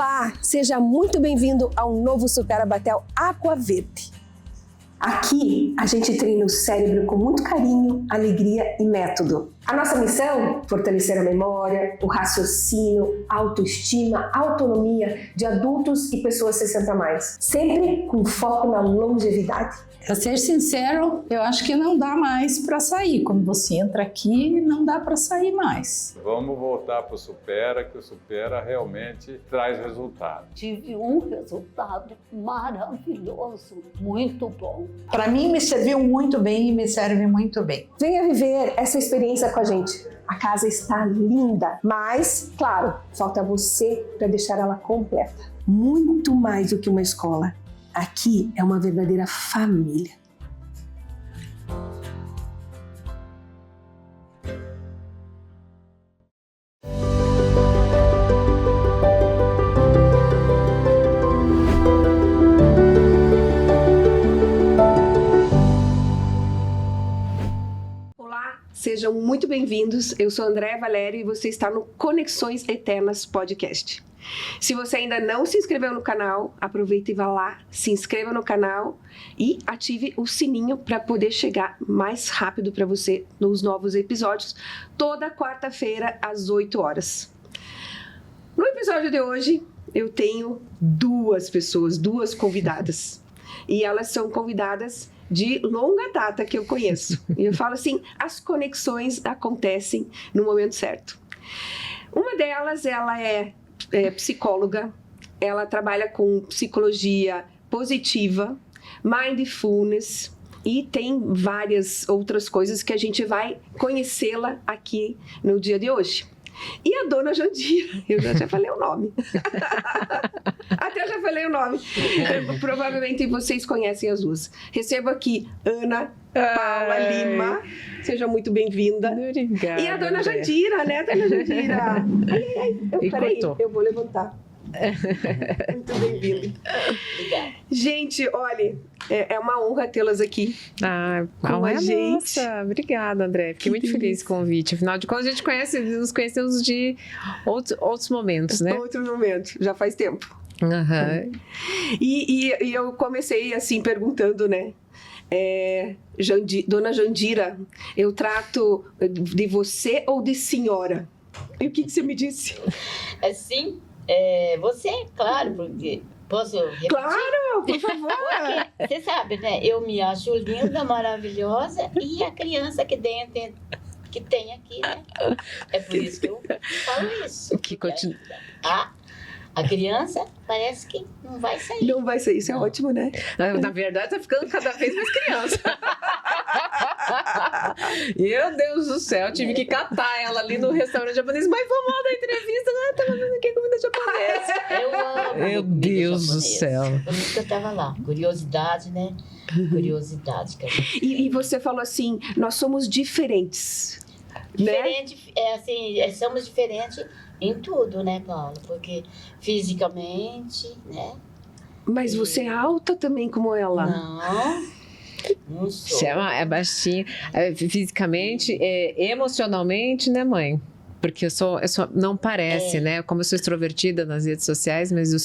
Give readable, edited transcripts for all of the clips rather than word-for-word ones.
Olá, seja muito bem-vindo ao novo Superabatel Aqua Verde. Aqui a gente treina o cérebro com muito carinho, alegria e método. A nossa missão? Fortalecer a memória, o raciocínio, a autoestima, a autonomia de adultos e pessoas 60+, sempre com foco na longevidade. Para ser sincero, eu acho que não dá mais para sair. Quando você entra aqui, não dá para sair mais. Vamos voltar para o Supera, que o Supera realmente traz resultado. Tive um resultado maravilhoso, muito bom. Para mim, me serviu muito bem e me serve muito bem. Venha viver essa experiência com a gente. A casa está linda, mas, claro, falta você para deixar ela completa. Muito mais do que uma escola. Aqui é uma verdadeira família. Olá, sejam muito bem-vindos. Eu sou Andréa Valério e você está no Conexões Eternas Podcast. Se você ainda não se inscreveu no canal, aproveita e vá lá, se inscreva no canal e ative o sininho para poder chegar mais rápido para você nos novos episódios, toda quarta-feira às 8 horas. No episódio de hoje, eu tenho duas convidadas. E elas são convidadas de longa data que eu conheço. E eu falo assim, as conexões acontecem no momento certo. Uma delas, ela é psicóloga, ela trabalha com psicologia positiva, mindfulness e tem várias outras coisas que a gente vai conhecê-la aqui no dia de hoje. E a dona Jandira, eu já falei o nome. Até já falei o nome. Provavelmente vocês conhecem as duas. Recebo aqui Ana Paula Lima. Seja muito bem-vinda. Obrigada. E a dona Jandira, né, dona Jandira? Peraí, eu vou levantar. Muito bem-vinda. Gente, olha, é uma honra tê-las aqui com a gente. Nossa. Obrigada, André. Fiquei muito feliz com o convite. Afinal de contas, a gente nos conhecemos de outros momentos, né? Outros momentos, já faz tempo. Uhum. E eu comecei assim perguntando, né? Dona Jandira, eu trato de você ou de senhora? E o que você me disse? Sim, você, claro, porque... Posso repetir? Claro, por favor. Porque, você sabe, né? Eu me acho linda, maravilhosa e a criança que dentro que tem aqui, né? É por isso que eu falo isso. Que continua. A criança parece que não vai sair. Não vai sair, isso é ótimo, né? Na verdade, tá ficando cada vez mais criança. Meu Deus do céu, tive que catar ela ali no restaurante japonês. Mas vamos lá da entrevista, né? Tava vendo aqui comida japonesa. Eu amo. Meu Deus do céu. Por isso que eu tava lá. Curiosidade, né? Curiosidade. E você falou assim, nós somos diferentes. Diferente, né? Somos diferentes em tudo, né, Paula? Porque fisicamente, né? Mas você é alta também como ela? Não sou. Você é baixinha, fisicamente, emocionalmente, né, mãe? Porque eu sou não parece, né? Como eu sou extrovertida nas redes sociais, mas eu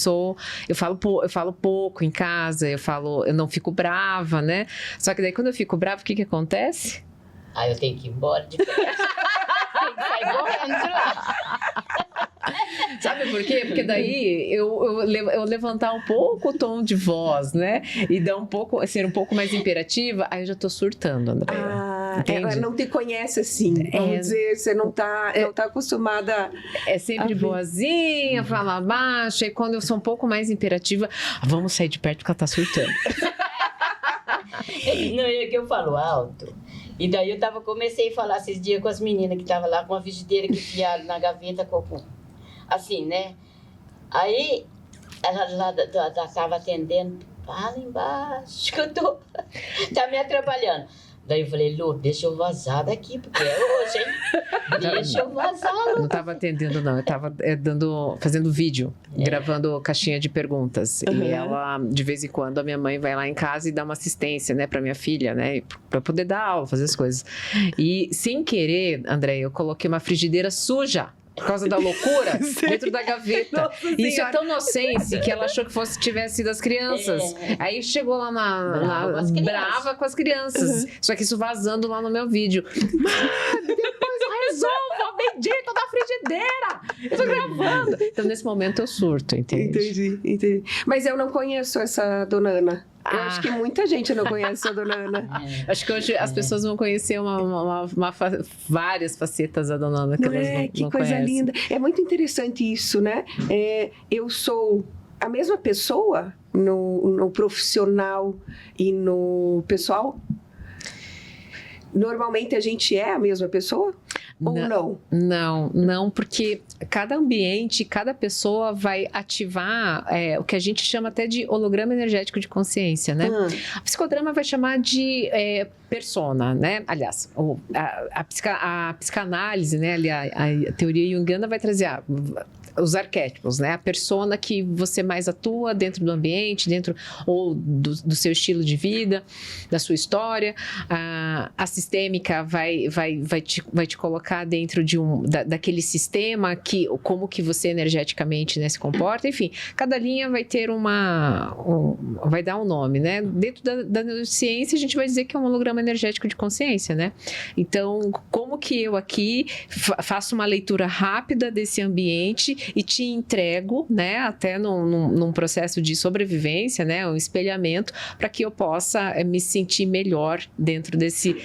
falo pouco em casa, eu não fico brava, né? Só que daí quando eu fico brava, o que acontece? Eu tenho que ir embora de perto. Tem que sair correndo. Sabe por quê? Porque daí eu levantar um pouco o tom de voz, né? E ser um pouco mais imperativa, aí eu já tô surtando, Andréa. Ela não te conhece assim. Vamos dizer, você não tá acostumada. É sempre boazinha, fala baixo. E quando eu sou um pouco mais imperativa, vamos sair de perto porque ela tá surtando. Não, é que eu falo alto. E daí eu comecei a falar esses dias com as meninas que estavam lá com a frigideira que enfiaram na gaveta com assim, né? Aí ela já estava atendendo, fala embaixo que eu tô, tá me atrapalhando. Daí eu falei, Lu, deixa eu vazar daqui, porque é hoje, hein? Deixa eu vazar, Lu. Não estava atendendo, não. Eu estava fazendo vídeo, gravando caixinha de perguntas. Uhum. E ela, de vez em quando, a minha mãe vai lá em casa e dá uma assistência, né, pra minha filha, né? Pra poder dar aula, fazer as coisas. E, sem querer, André, eu coloquei uma frigideira suja por causa da loucura, dentro da gaveta. Nossa Isso é Senhora. tão inocente que ela achou que tivesse sido as crianças. Aí chegou lá brava com as crianças. Só que isso vazando lá no meu vídeo. Mano, depois eu resolvo a bendita da frigideira. Eu tô gravando. Então, nesse momento, eu surto, entende? Entendi. Mas eu não conheço essa dona Ana. Eu acho que muita gente não conhece a dona Ana. Acho que hoje as pessoas vão conhecer várias facetas da dona Ana que elas não Que coisa conhecem. linda. É muito interessante isso, né? Eu sou a mesma pessoa no profissional e no pessoal? Normalmente a gente é a mesma pessoa? Ou não? Não, porque cada ambiente, cada pessoa vai ativar o que a gente chama até de holograma energético de consciência, né? A psicodrama vai chamar de persona, né? Aliás, a psicanálise, né? A teoria junguiana vai trazer os arquétipos, né? A persona que você mais atua dentro do ambiente, dentro ou do seu estilo de vida, da sua história. A sistêmica vai te colocar dentro daquele sistema como que você energeticamente, né, se comporta. Enfim, cada linha vai ter vai dar um nome, né? Dentro da neurociência, a gente vai dizer que é um holograma energético de consciência, né? Então, como que eu aqui faço uma leitura rápida desse ambiente e te entrego, né, até num processo de sobrevivência, né, um espelhamento, para que eu possa me sentir melhor dentro desse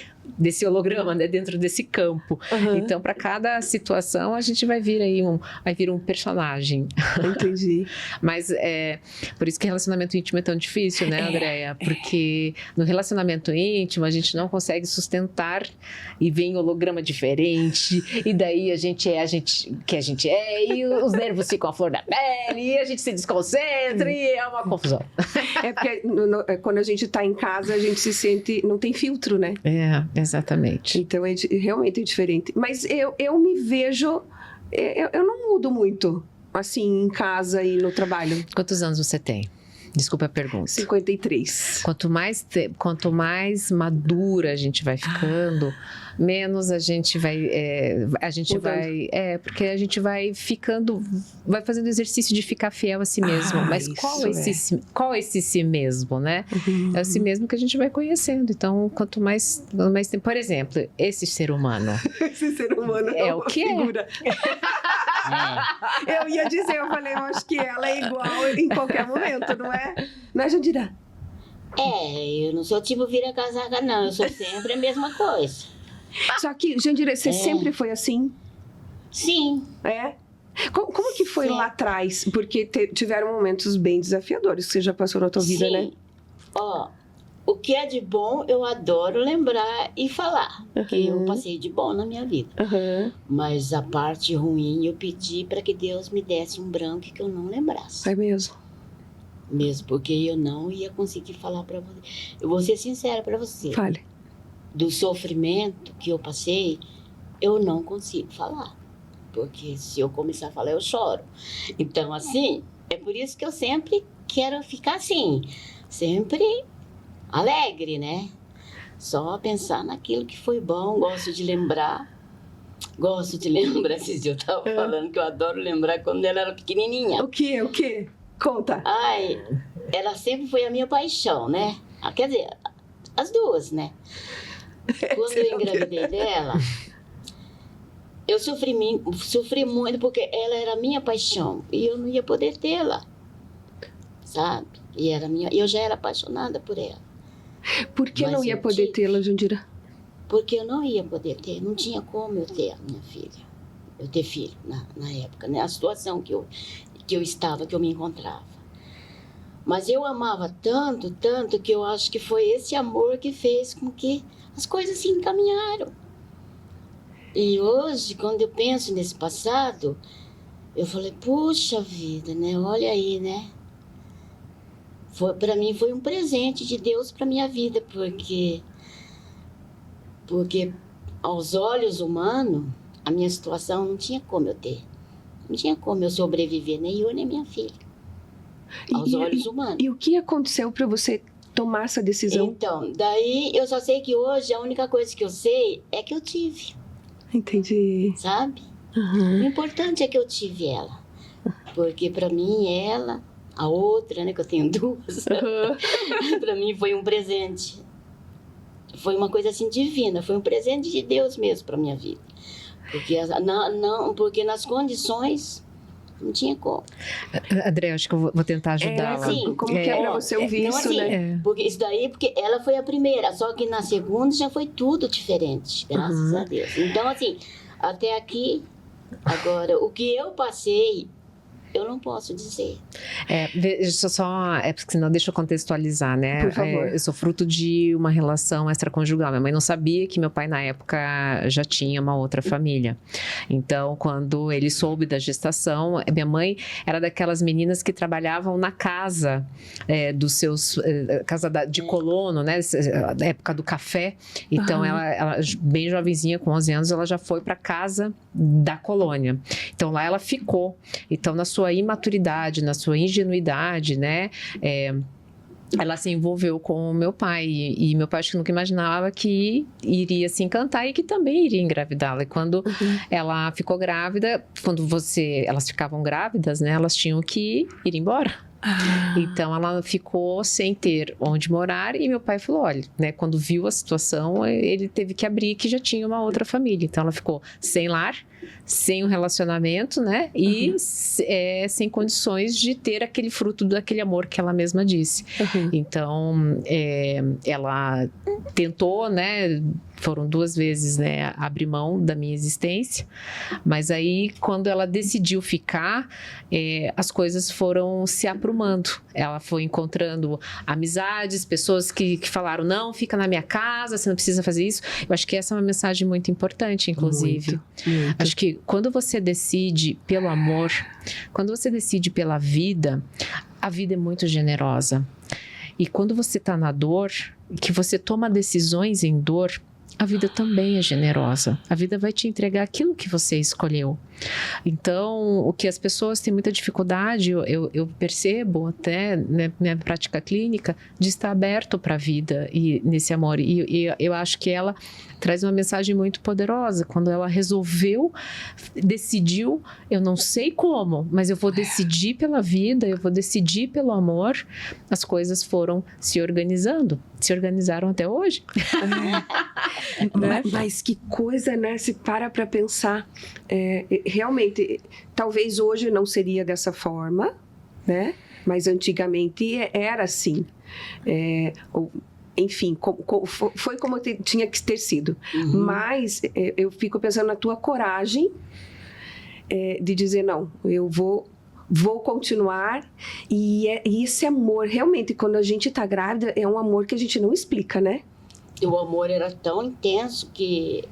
holograma, né, dentro desse campo. Então, para cada situação, a gente vai vir aí um personagem. Entendi. Mas por isso que relacionamento íntimo é tão difícil, né, Andréia? Porque no relacionamento íntimo, a gente não consegue sustentar e vem holograma diferente, e daí a gente e os nervos ficam à flor da pele, e a gente se desconcentra, e é uma confusão. É porque quando a gente tá em casa, a gente se sente... Não tem filtro, né? Exatamente. Então, realmente é diferente. Mas eu me vejo... Eu não mudo muito, assim, em casa e no trabalho. Quantos anos você tem? Desculpa a pergunta. 53. Quanto mais madura a gente vai ficando, menos a gente vai... porque a gente vai ficando... Vai fazendo exercício de ficar fiel a si mesmo. Mas qual é esse si mesmo, né? É o si mesmo que a gente vai conhecendo. Então, quanto mais tempo... Por exemplo, esse ser humano. Esse ser humano é o que figura. Eu ia dizer, eu falei, eu acho que ela é igual em qualquer momento, não é? Não é, Jandira? Eu não sou tipo vira-casaca, não. Eu sou sempre a mesma coisa. Só que, Jandira, você sempre foi assim? Sim. É? Como que foi lá atrás? Porque tiveram momentos bem desafiadores que você já passou na tua vida, né? Ó, o que é de bom, eu adoro lembrar e falar. Porque eu passei de bom na minha vida. Mas a parte ruim, eu pedi para que Deus me desse um branco que eu não lembrasse. É mesmo? Mesmo porque eu não ia conseguir falar para você. Eu vou ser sincera para você. Fale. Do sofrimento que eu passei, eu não consigo falar. Porque se eu começar a falar, eu choro. Então, assim, é por isso que eu sempre quero ficar assim. Sempre alegre, né? Só pensar naquilo que foi bom, gosto de lembrar. Esses dias eu tava falando que eu adoro lembrar quando ela era pequenininha. O quê? Conta. Ela sempre foi a minha paixão, né? Quer dizer, as duas, né? Quando eu engravidei dela, eu sofri muito porque ela era a minha paixão e eu não ia poder tê-la, sabe? Eu já era apaixonada por ela. Por que não ia poder tê-la, Jandira? Porque eu não ia poder ter, não tinha como eu ter a minha filha. Eu ter filho na época, né? A situação que eu estava, que eu me encontrava. Mas eu amava tanto que eu acho que foi esse amor que fez com que as coisas se encaminharam. E hoje, quando eu penso nesse passado, eu falei, puxa vida, né? Olha aí, né? Para mim foi um presente de Deus para minha vida, porque aos olhos humanos, a minha situação não tinha como eu ter. Não tinha como eu sobreviver, nem eu, nem minha filha. Aos olhos humanos. E o que aconteceu para você tomar essa decisão? Então, daí eu só sei que hoje a única coisa que eu sei é que eu tive. Entendi. Sabe? O importante é que eu tive ela. Porque para mim, ela, a outra, né, que eu tenho duas, para mim foi um presente. Foi uma coisa assim divina, foi um presente de Deus mesmo para minha vida. Porque nas condições não tinha como. André, acho que eu vou tentar ajudá-la. Assim, Como que é pra você ouvir então, isso, assim, né? Porque isso daí, porque ela foi a primeira, só que na segunda já foi tudo diferente, graças a Deus. Então, assim, até aqui, agora, o que eu passei, eu não posso dizer. Deixa só, porque senão deixa eu contextualizar, né? Por favor. Eu sou fruto de uma relação extraconjugal. Minha mãe não sabia que meu pai, na época, já tinha uma outra família. Então, quando ele soube da gestação, minha mãe era daquelas meninas que trabalhavam na casa dos seus... casa de colono, né? Da época do café. Então, ela, bem jovenzinha, com 11 anos, ela já foi para casa da colônia. Então, lá ela ficou. Então, na sua imaturidade, na sua ingenuidade, né? Ela se envolveu com o meu pai e meu pai acho que nunca imaginava que iria se encantar e que também iria engravidá-la. E quando ela ficou grávida, elas ficavam grávidas, né? Elas tinham que ir embora. Então ela ficou sem ter onde morar e meu pai falou, olha, né, quando viu a situação, ele teve que abrir que já tinha uma outra família. Então ela ficou sem lar, sem um relacionamento, né, e sem condições de ter aquele fruto daquele amor que ela mesma disse. Então ela tentou, né, foram 2 vezes, né, abrir mão da minha existência, mas aí quando ela decidiu ficar, as coisas foram se aprumando. Ela foi encontrando amizades, pessoas que falaram, não, fica na minha casa, você não precisa fazer isso. Eu acho que essa é uma mensagem muito importante, inclusive. Muito. Acho que quando você decide pelo amor, quando você decide pela vida, a vida é muito generosa. E quando você está na dor, que você toma decisões em dor, a vida também é generosa. A vida vai te entregar aquilo que você escolheu. Então, o que as pessoas têm muita dificuldade, eu percebo até na minha prática clínica, de estar aberto para a vida e nesse amor. E eu acho que ela traz uma mensagem muito poderosa. Quando ela decidiu, eu não sei como, mas eu vou decidir pela vida, eu vou decidir pelo amor, as coisas foram se organizando. Se organizaram até hoje. Mas que coisa, né? Se para pensar, realmente, talvez hoje não seria dessa forma, né? Mas antigamente era assim. Enfim, foi como tinha que ter sido. Mas eu fico pensando na tua coragem de dizer, não, eu vou continuar. E esse amor, realmente, quando a gente tá grávida, é um amor que a gente não explica, né? O amor era tão intenso que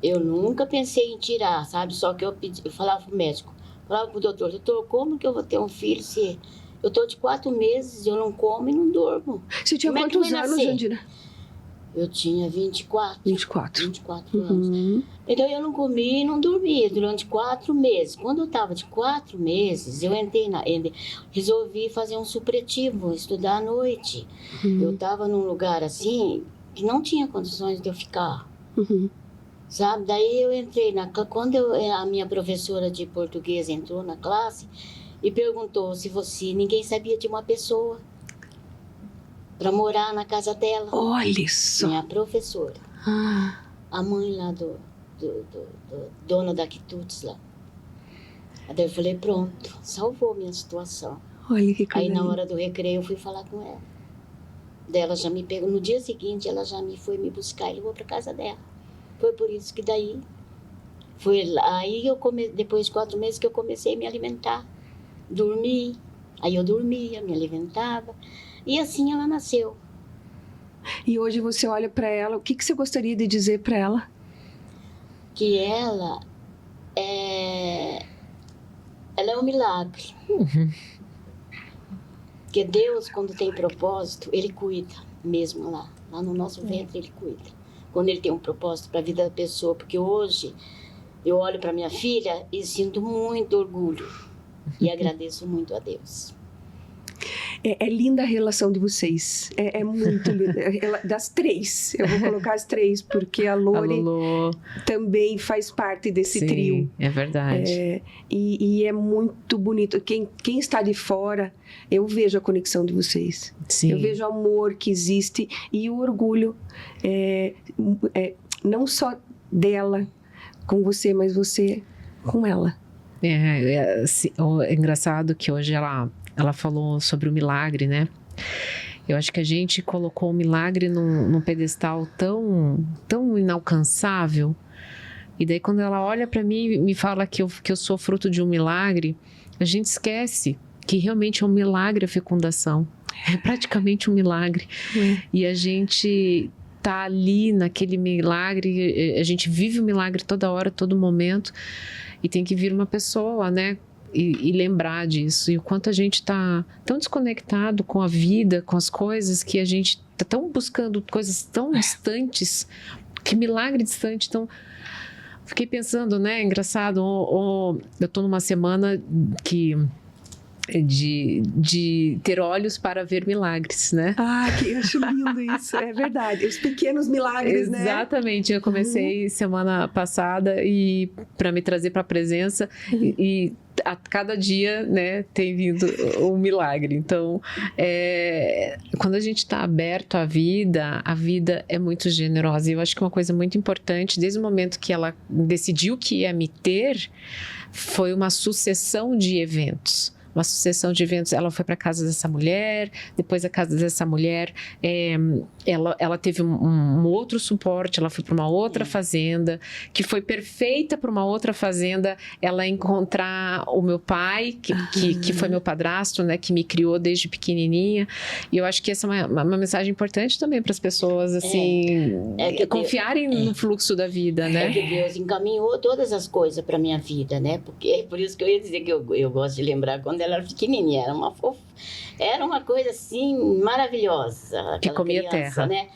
eu nunca pensei em tirar, sabe? Só que eu falava pro médico, falava pro doutor, como que eu vou ter um filho se eu tô de 4 meses, eu não como e não durmo? Você tinha Como quantos anos, Jandira? Eu tinha 24. 24 anos. Então eu não comia e não dormia durante 4 meses. Quando eu estava de 4 meses, eu resolvi fazer um supletivo, estudar à noite. Eu estava num lugar assim que não tinha condições de eu ficar. Sabe? Daí eu entrei quando a minha professora de português entrou na classe e perguntou se ninguém sabia de uma pessoa para morar na casa dela. Olha só. Minha professora. A mãe lá do dono da Quitutes lá. Daí eu falei, pronto, salvou minha situação. Olha que coisa. Aí na hora do recreio eu fui falar com ela. Daí ela já me pegou, no dia seguinte ela já foi me buscar e levou para casa dela. Foi por isso que daí, aí depois de 4 meses que eu comecei a me alimentar. Dormi, aí eu dormia, me alimentava. E assim ela nasceu. E hoje você olha para ela, o que você gostaria de dizer para ela? Que ela é um milagre. Porque Deus, quando tem propósito, Ele cuida, mesmo lá no nosso ventre Ele cuida. Quando Ele tem um propósito para a vida da pessoa, porque hoje eu olho para minha filha e sinto muito orgulho e agradeço muito a Deus. É linda a relação de vocês. É muito linda. Das 3. Eu vou colocar as 3, porque a Lore também faz parte desse trio. É verdade. E é muito bonito. Quem está de fora, eu vejo a conexão de vocês. Sim. Eu vejo o amor que existe e o orgulho. Não só dela com você, mas você com ela. É engraçado que hoje ela falou sobre o milagre, né? Eu acho que a gente colocou o milagre num pedestal tão inalcançável. E daí quando ela olha para mim e me fala que eu sou fruto de um milagre, a gente esquece que realmente é um milagre a fecundação. É praticamente um milagre. E a gente tá ali naquele milagre, a gente vive o milagre toda hora, todo momento. E tem que vir uma pessoa, né? E lembrar disso. E o quanto a gente está tão desconectado com a vida, com as coisas, que a gente está tão buscando coisas tão distantes, que milagre distante. Então, fiquei pensando, né? Engraçado, eu estou numa semana de ter olhos para ver milagres, né? Que eu acho lindo isso, é verdade. Os pequenos milagres, né? Exatamente. Eu comecei semana passada e para me trazer para a presença e a cada dia, né, tem vindo um milagre. Então, quando a gente está aberto à vida, a vida é muito generosa. E eu acho que uma coisa muito importante, desde o momento que ela decidiu que ia me ter, foi uma sucessão de eventos. Ela foi para a casa dessa mulher, depois a casa dessa mulher, ela teve um outro suporte, ela foi para uma outra fazenda, que foi perfeita para uma outra fazenda, ela encontrar o meu pai, que foi meu padrasto, né, que me criou desde pequenininha. E eu acho que essa é uma mensagem importante também para as pessoas, assim, confiarem no fluxo da vida, né? Que Deus encaminhou todas as coisas para minha vida, né? Porque por isso que eu ia dizer que eu gosto de lembrar quando ela era pequenininha, era uma coisa assim maravilhosa. Que comia criança, terra, né?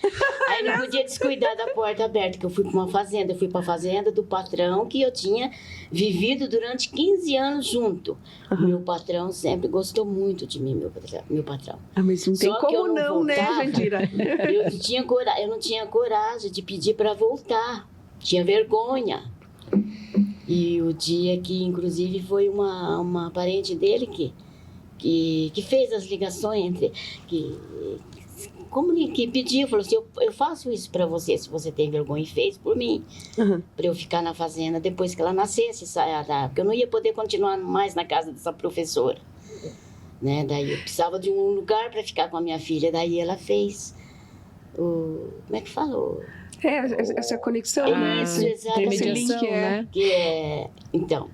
Aí não podia descuidar da porta aberta, que eu fui para uma fazenda, para a fazenda do patrão que eu tinha vivido durante 15 anos junto. Meu patrão sempre gostou muito de mim, meu patrão. Mas não tem Só que como eu não né, voltava. Jandira? Eu não tinha coragem de pedir para voltar, tinha vergonha. E o dia que, inclusive, foi uma parente dele que fez as ligações que pediu, falou assim, eu faço isso para você, se você tem vergonha, e fez por mim, para eu ficar na fazenda depois que ela nascesse, porque eu não ia poder continuar mais na casa dessa professora, né? Daí eu precisava de um lugar para ficar com a minha filha, daí ela fez como é que falou? Essa conexão, Isso, exatamente. Esse link, né? Então,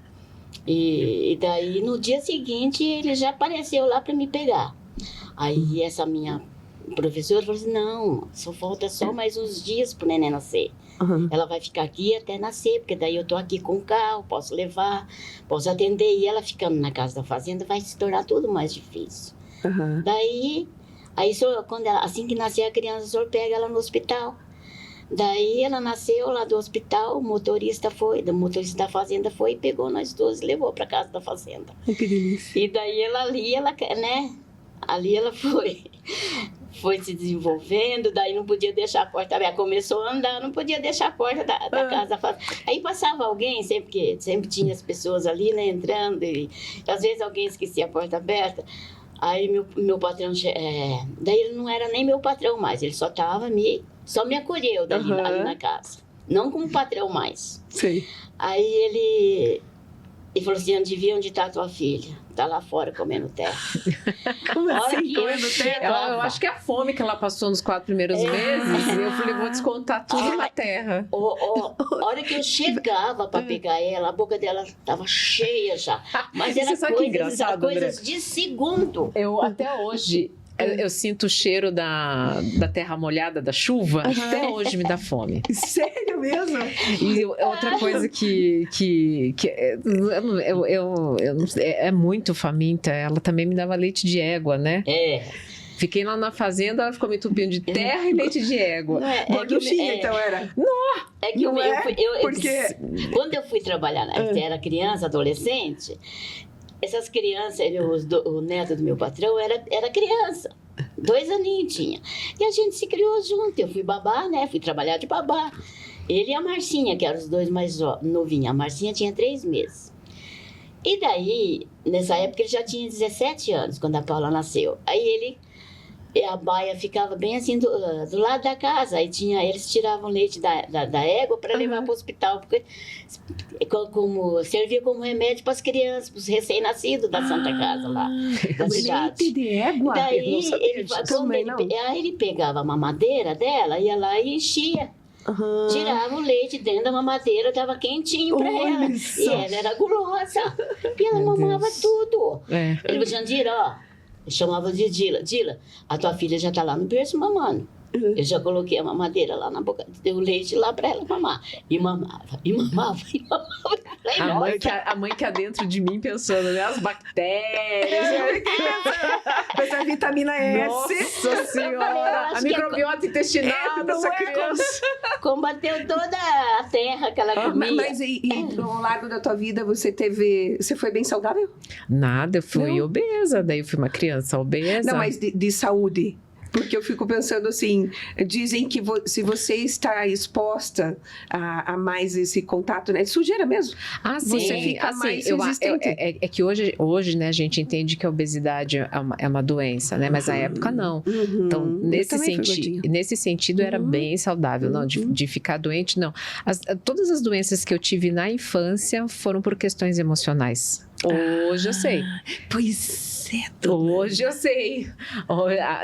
e daí no dia seguinte ele já apareceu lá para me pegar. Aí essa minha professora falou assim, não, só falta só mais uns dias pro neném nascer. Ela vai ficar aqui até nascer, porque daí eu tô aqui com o carro, posso levar, posso atender. E ela ficando na casa da fazenda vai se tornar tudo mais difícil. Daí assim que nascer a criança, o senhor pega ela no hospital. Daí ela nasceu lá do hospital, o motorista da fazenda foi e pegou nós duas e levou para casa da fazenda. Que delícia. E daí ali ela foi se desenvolvendo, daí não podia deixar a porta aberta. Começou a andar, não podia deixar a porta da casa da fazenda. Aí passava alguém, sempre tinha as pessoas ali, né, entrando, e às vezes alguém esquecia a porta aberta. Aí meu patrão, daí ele não era nem meu patrão mais, ele só me acolheu ali na casa, não como patrão mais. Sim. Aí ele falou assim, onde está a tua filha? Está lá fora comendo terra. Como assim, comendo terra? Eu acho que é a fome que ela passou nos 4 primeiros meses, eu falei, vou descontar tudo na terra. A hora que eu chegava para pegar ela, a boca dela estava cheia já. Mas era coisas de segundo. Eu até hoje... Eu sinto o cheiro da terra molhada, da chuva, até hoje me dá fome. Sério mesmo? E outra coisa que é muito faminta, ela também me dava leite de égua, né? Fiquei lá na fazenda, ela ficou me entupindo de terra e leite de égua. Gorduchinha, então era? Porque quando eu fui trabalhar, era criança, adolescente, essas crianças, o neto do meu patrão era criança. 2 aninhos tinha. E a gente se criou junto. Eu fui babá, né? Fui trabalhar de babá. Ele e a Marcinha, que eram os 2 mais novinhos. A Marcinha tinha 3 meses. E daí, nessa época, ele já tinha 17 anos, quando a Paula nasceu. Aí a baia ficava bem assim do lado da casa. Aí eles tiravam leite da égua para levar para o hospital, porque servia como remédio para as crianças, para os recém-nascidos da Santa Casa lá, da cidade. Leite de égua? Daí, Eu não sabia disso. aí ele pegava a mamadeira dela, ia lá e enchia. Tirava o leite dentro da mamadeira, tava quentinho pra ela. E ela era gulosa. E ela mamava tudo. Ele falou, Jandira, ó, chamava de Dila. Dila, a tua filha já tá lá no berço mamando. Eu já coloquei a mamadeira lá na boca, dei o leite lá pra ela mamar. E mamava, e mamava, e mamava. A mãe que há dentro de mim pensando, né? As bactérias. Essa vitamina S. Nossa Senhora! A microbiota intestinal dessa criança. Combateu toda a terra que ela comia. Mas ao largo da tua vida você foi bem saudável? Nada, eu fui obesa. Daí eu fui uma criança obesa. Não, mas de saúde. Porque eu fico pensando assim, dizem que se você está exposta a mais esse contato, né? De sujeira mesmo. Sim. Você fica mais resistente. É que hoje, né, a gente entende que a obesidade é uma doença, né? Mas na época não. Então, nesse sentido era bem saudável. Não, de ficar doente, não. Todas as doenças que eu tive na infância foram por questões emocionais. Hoje eu sei. Pois é. Hoje eu sei,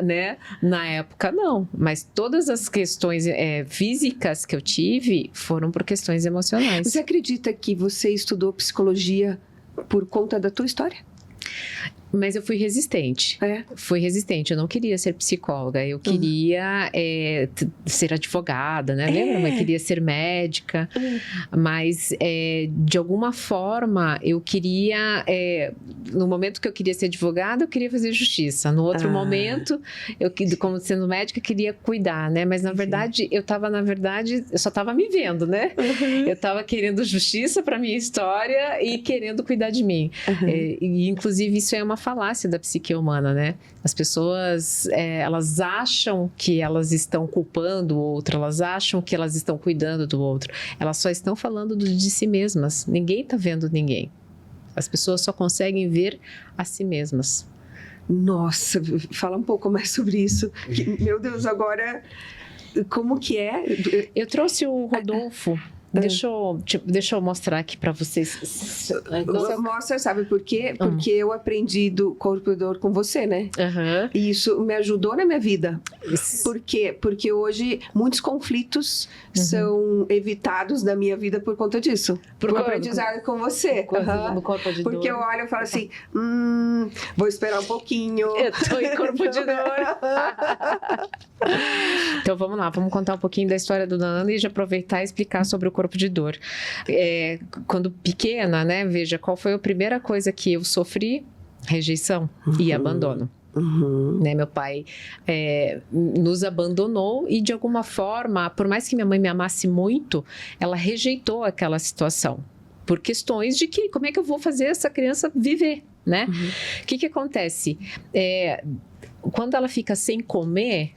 né? Na época não, mas todas as questões físicas que eu tive foram por questões emocionais. Você acredita que você estudou psicologia por conta da tua história? Mas eu fui resistente. Fui resistente. Eu não queria ser psicóloga. Eu queria ser advogada, né? Lembra? Eu queria ser médica. Mas, de alguma forma, eu queria... no momento que eu queria ser advogada, eu queria fazer justiça. No outro momento, eu, como sendo médica, queria cuidar, né? Mas, na verdade, eu só estava me vendo, né? Eu estava querendo justiça para minha história e querendo cuidar de mim. E, inclusive, isso é uma falácia da psique humana, né? As pessoas, elas acham que elas estão culpando o outro, elas acham que elas estão cuidando do outro. Elas só estão falando de si mesmas. Ninguém está vendo ninguém. As pessoas só conseguem ver a si mesmas. Nossa, fala um pouco mais sobre isso. Meu Deus, agora, como que é? Eu trouxe o Rodolfo. Deixa eu mostrar aqui para vocês. Você mostra, sabe por quê? Porque eu aprendi do corpo e dor com você, né? E isso me ajudou na minha vida. Por quê? Porque hoje muitos conflitos são evitados na minha vida por conta disso. Por aprendizado com você. No corpo de Porque dor. eu olho e falo assim, vou esperar um pouquinho. Eu tô em corpo de dor. Então vamos lá, vamos contar um pouquinho da história do Nanda e já aproveitar e explicar sobre o corpo de dor. Quando pequena, né, veja, qual foi a primeira coisa que eu sofri? Rejeição e abandono. Né, meu pai nos abandonou e de alguma forma, por mais que minha mãe me amasse muito, ela rejeitou aquela situação por questões de que como é que eu vou fazer essa criança viver, né? O que acontece? Quando ela fica sem comer,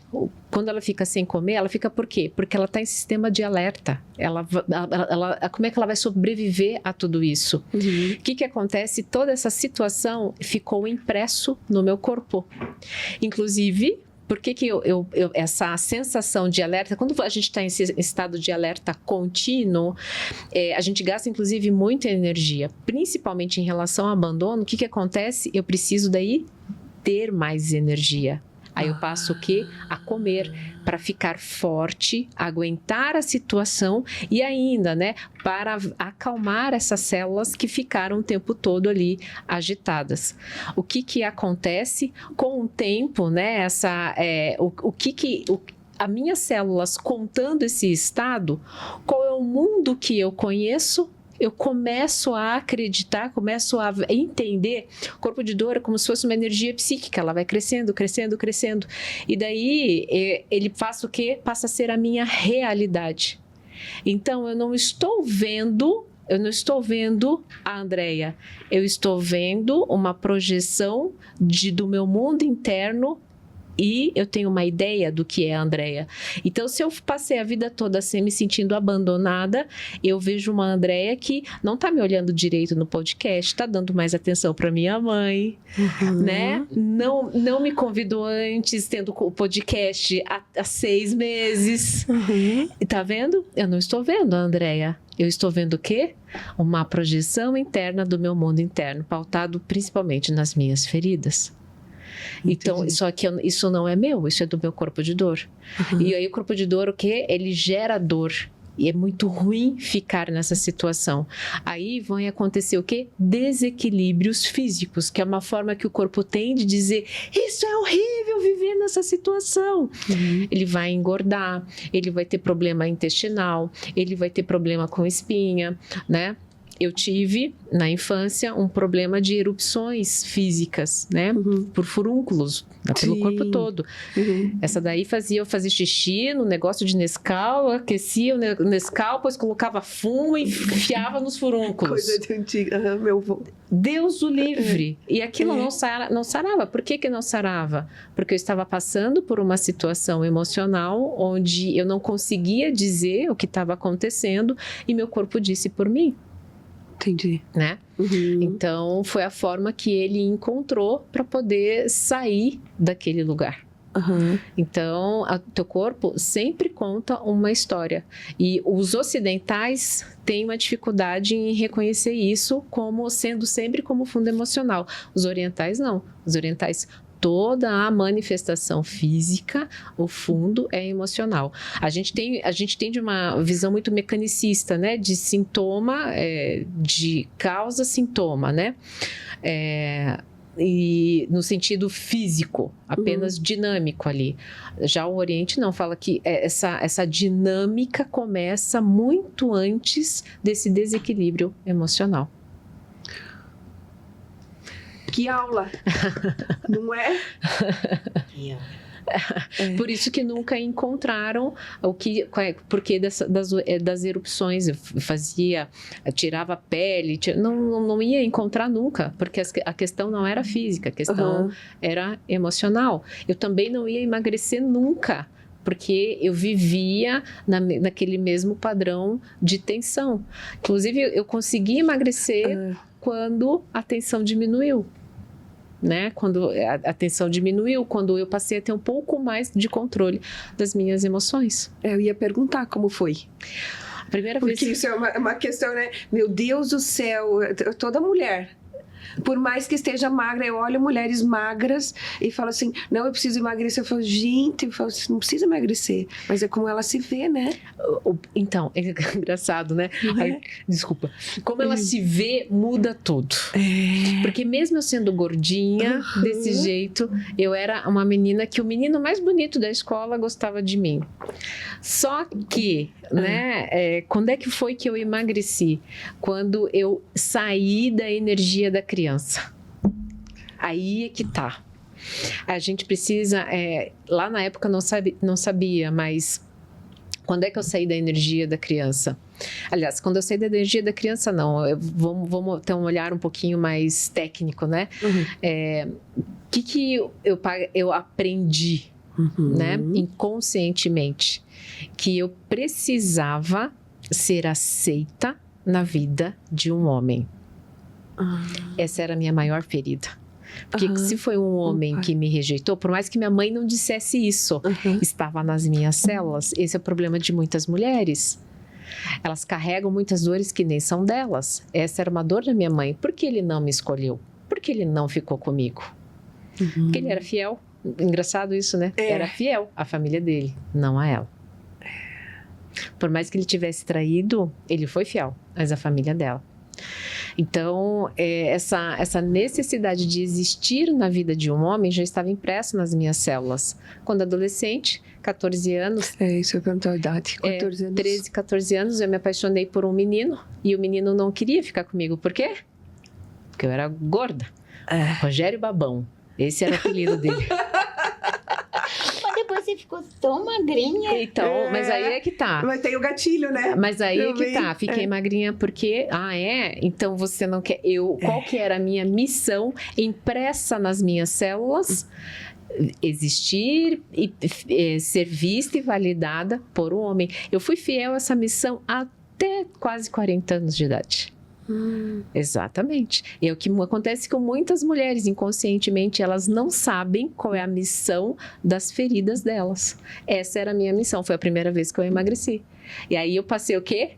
ela fica por quê? Porque ela está em sistema de alerta. Como é que ela vai sobreviver a tudo isso? O que acontece? Toda essa situação ficou impresso no meu corpo. Inclusive, por que essa sensação de alerta, quando a gente está em estado de alerta contínuo, a gente gasta inclusive muita energia, principalmente em relação ao abandono. O que acontece? Eu preciso daí ter mais energia. Aí eu passo o quê? A comer, para ficar forte, aguentar a situação e ainda, né, para acalmar essas células que ficaram o tempo todo ali agitadas. O que acontece com o tempo, né, as minhas células contando esse estado, qual é o mundo que eu conheço? Eu começo a acreditar, começo a entender. O corpo de dor é como se fosse uma energia psíquica, ela vai crescendo, crescendo, crescendo. E daí ele passa o quê? Passa a ser a minha realidade. Então eu não estou vendo eu não estou vendo a Andréia, eu estou vendo uma projeção do meu mundo interno e eu tenho uma ideia do que é a Andréia. Então, se eu passei a vida toda assim, me sentindo abandonada, eu vejo uma Andréia que não está me olhando direito no podcast, está dando mais atenção para minha mãe, né? Não me convidou antes, tendo o podcast há 6 meses. E tá vendo? Eu não estou vendo a Andréia. Eu estou vendo o quê? Uma projeção interna do meu mundo interno, pautado principalmente nas minhas feridas. Então, só que isso não é meu, isso é do meu corpo de dor. E aí o corpo de dor, o quê? Ele gera dor. E é muito ruim ficar nessa situação. Aí vão acontecer o quê? Desequilíbrios físicos, que é uma forma que o corpo tem de dizer: isso é horrível viver nessa situação. Ele vai engordar, ele vai ter problema intestinal, ele vai ter problema com espinha, né? Eu tive, na infância, um problema de erupções físicas, né? Por furúnculos, pelo corpo todo. Essa daí eu fazia xixi no negócio de Nescau, aquecia o Nescau, depois colocava fumo e enfiava nos furúnculos. Coisa de antiga, meu avô. Deus o livre. E aquilo não sarava. Por que não sarava? Porque eu estava passando por uma situação emocional onde eu não conseguia dizer o que estava acontecendo e meu corpo disse por mim. Entendi. Né? Então, foi a forma que ele encontrou para poder sair daquele lugar. Então, o teu corpo sempre conta uma história. E os ocidentais têm uma dificuldade em reconhecer isso como sendo sempre como fundo emocional. Os orientais não. Os orientais, toda a manifestação física, o fundo é emocional. A gente tem de uma visão muito mecanicista, né? De sintoma, de causa-sintoma, né? E no sentido físico, apenas dinâmico ali. Já o Oriente não, fala que essa dinâmica começa muito antes desse desequilíbrio emocional. Que aula! Não é? Por isso que nunca encontraram porque das erupções. Eu tirava a pele, não ia encontrar nunca, porque a questão não era física, a questão era emocional. Eu também não ia emagrecer nunca, porque eu vivia naquele mesmo padrão de tensão. Inclusive, eu consegui emagrecer quando a tensão diminuiu. Né? Quando a tensão diminuiu, quando eu passei a ter um pouco mais de controle das minhas emoções. Eu ia perguntar como foi. A primeira Porque vez... isso é uma questão, né? Meu Deus do céu, toda mulher, por mais que esteja magra, eu olho mulheres magras e falo assim, não, eu preciso emagrecer. Eu falo, gente, não precisa emagrecer. Mas é como ela se vê, né? Então, é engraçado, né? Aí, desculpa. Como ela se vê, muda tudo. Porque mesmo eu sendo gordinha, desse jeito, eu era uma menina que o menino mais bonito da escola gostava de mim. Só que, né, quando é que foi que eu emagreci? Quando eu saí da energia da criança. Aí é que tá. A gente precisa, lá na época não sabia, mas quando é que eu saí da energia da criança? Aliás, quando eu saí da energia da criança, não. Vamos ter um olhar um pouquinho mais técnico, né? O que eu aprendi, né, inconscientemente? Que eu precisava ser aceita na vida de um homem. Essa era a minha maior ferida. Porque se foi um homem que me rejeitou, por mais que minha mãe não dissesse isso, estava nas minhas células. Esse é o problema de muitas mulheres. Elas carregam muitas dores que nem são delas. Essa era uma dor da minha mãe. Por que ele não me escolheu? Por que ele não ficou comigo? Porque ele era fiel. Engraçado isso, né? Era fiel à família dele, não a ela. Por mais que ele tivesse traído, ele foi fiel, mas a família dela. Então, essa necessidade de existir na vida de um homem já estava impressa nas minhas células. Quando adolescente, 14 anos... Isso eu pergunto a idade, 14 anos. 13, 14 anos, eu me apaixonei por um menino e o menino não queria ficar comigo. Por quê? Porque eu era gorda. Rogério Babão. Esse era o apelido dele. Mas depois você ficou tão magrinha. Então, mas aí é que tá. Mas tem o gatilho, né? Mas aí é que Também, tá, fiquei magrinha porque, Então você não quer, qual que era a minha missão impressa nas minhas células? Existir e ser vista e validada por um homem. Eu fui fiel a essa missão até quase 40 anos de idade. Exatamente. E é o que acontece com muitas mulheres, inconscientemente, elas não sabem qual é a missão das feridas delas. Essa era a minha missão, foi a primeira vez que eu emagreci. E aí eu passei o quê?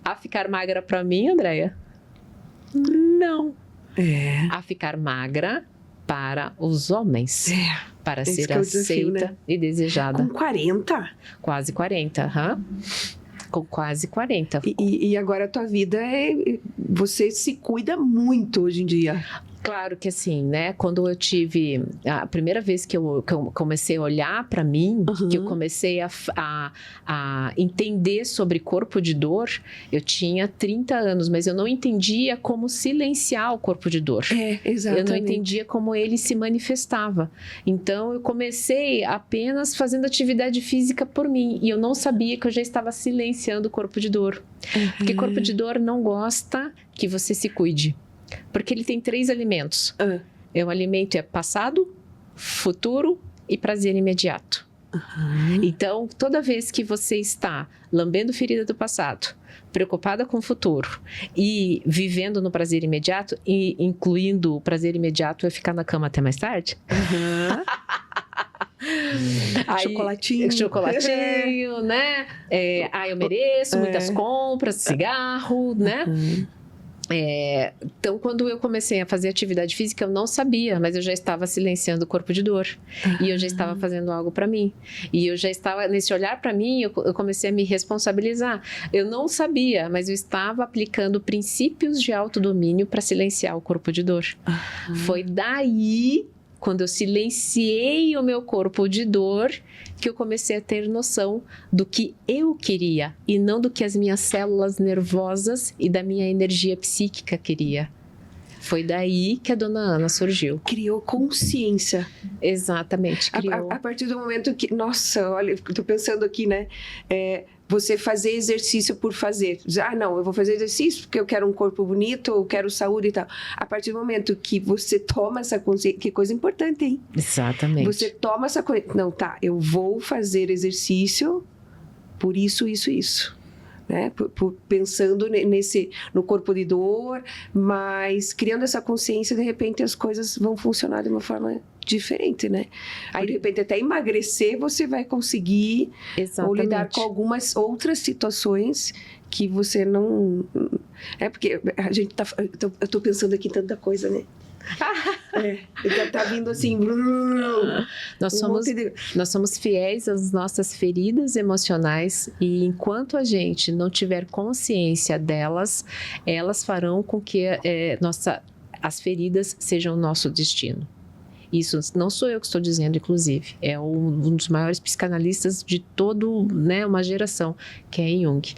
A ficar magra pra mim, Andréia? Não. A ficar magra para os homens. Para esse ser que é o desafio, aceita né? e desejada. Com 40? Quase 40, com quase 40. E agora a tua vida você se cuida muito hoje em dia. Claro que assim, né? Quando eu tive a primeira vez que eu comecei a olhar para mim, que eu comecei a entender sobre corpo de dor, eu tinha 30 anos, mas eu não entendia como silenciar o corpo de dor. Exatamente. Eu não entendia como ele se manifestava. Então eu comecei apenas fazendo atividade física por mim e eu não sabia que eu já estava silenciando o corpo de dor. Porque corpo de dor não gosta que você se cuide. Porque ele tem 3 alimentos. O alimento é passado, futuro e prazer imediato. Então, toda vez que você está lambendo ferida do passado, preocupada com o futuro e vivendo no prazer imediato, e incluindo o prazer imediato é ficar na cama até mais tarde. Chocolatinho, né? Eu mereço muitas compras, cigarro, né? Então, quando eu comecei a fazer atividade física, eu não sabia, mas eu já estava silenciando o corpo de dor. E eu já estava fazendo algo para mim. E eu já estava, nesse olhar para mim, eu comecei a me responsabilizar. Eu não sabia, mas eu estava aplicando princípios de autodomínio para silenciar o corpo de dor. Foi daí, quando eu silenciei o meu corpo de dor, que eu comecei a ter noção do que eu queria e não do que as minhas células nervosas e da minha energia psíquica queria. Foi daí que a dona Ana surgiu. Criou consciência. Exatamente, criou. A partir do momento que... Nossa, olha, eu tô pensando aqui, né? Você fazer exercício por fazer. Não, eu vou fazer exercício porque eu quero um corpo bonito, eu quero saúde e tal. A partir do momento que você toma essa consciência... Que coisa importante, hein? Exatamente. Você toma essa coisa... Não, eu vou fazer exercício por isso. Né? Pensando no corpo de dor, mas criando essa consciência, de repente as coisas vão funcionar de uma forma diferente, né? Aí, de repente, até emagrecer, você vai conseguir ou lidar com algumas outras situações que você não... porque a gente eu tô pensando aqui em tanta coisa, né? Tá vindo assim. Nós somos fiéis às nossas feridas emocionais e enquanto a gente não tiver consciência delas, elas farão com que as feridas sejam o nosso destino. Isso não sou eu que estou dizendo, inclusive. É um dos maiores psicanalistas de todo, né, uma geração, que é Jung.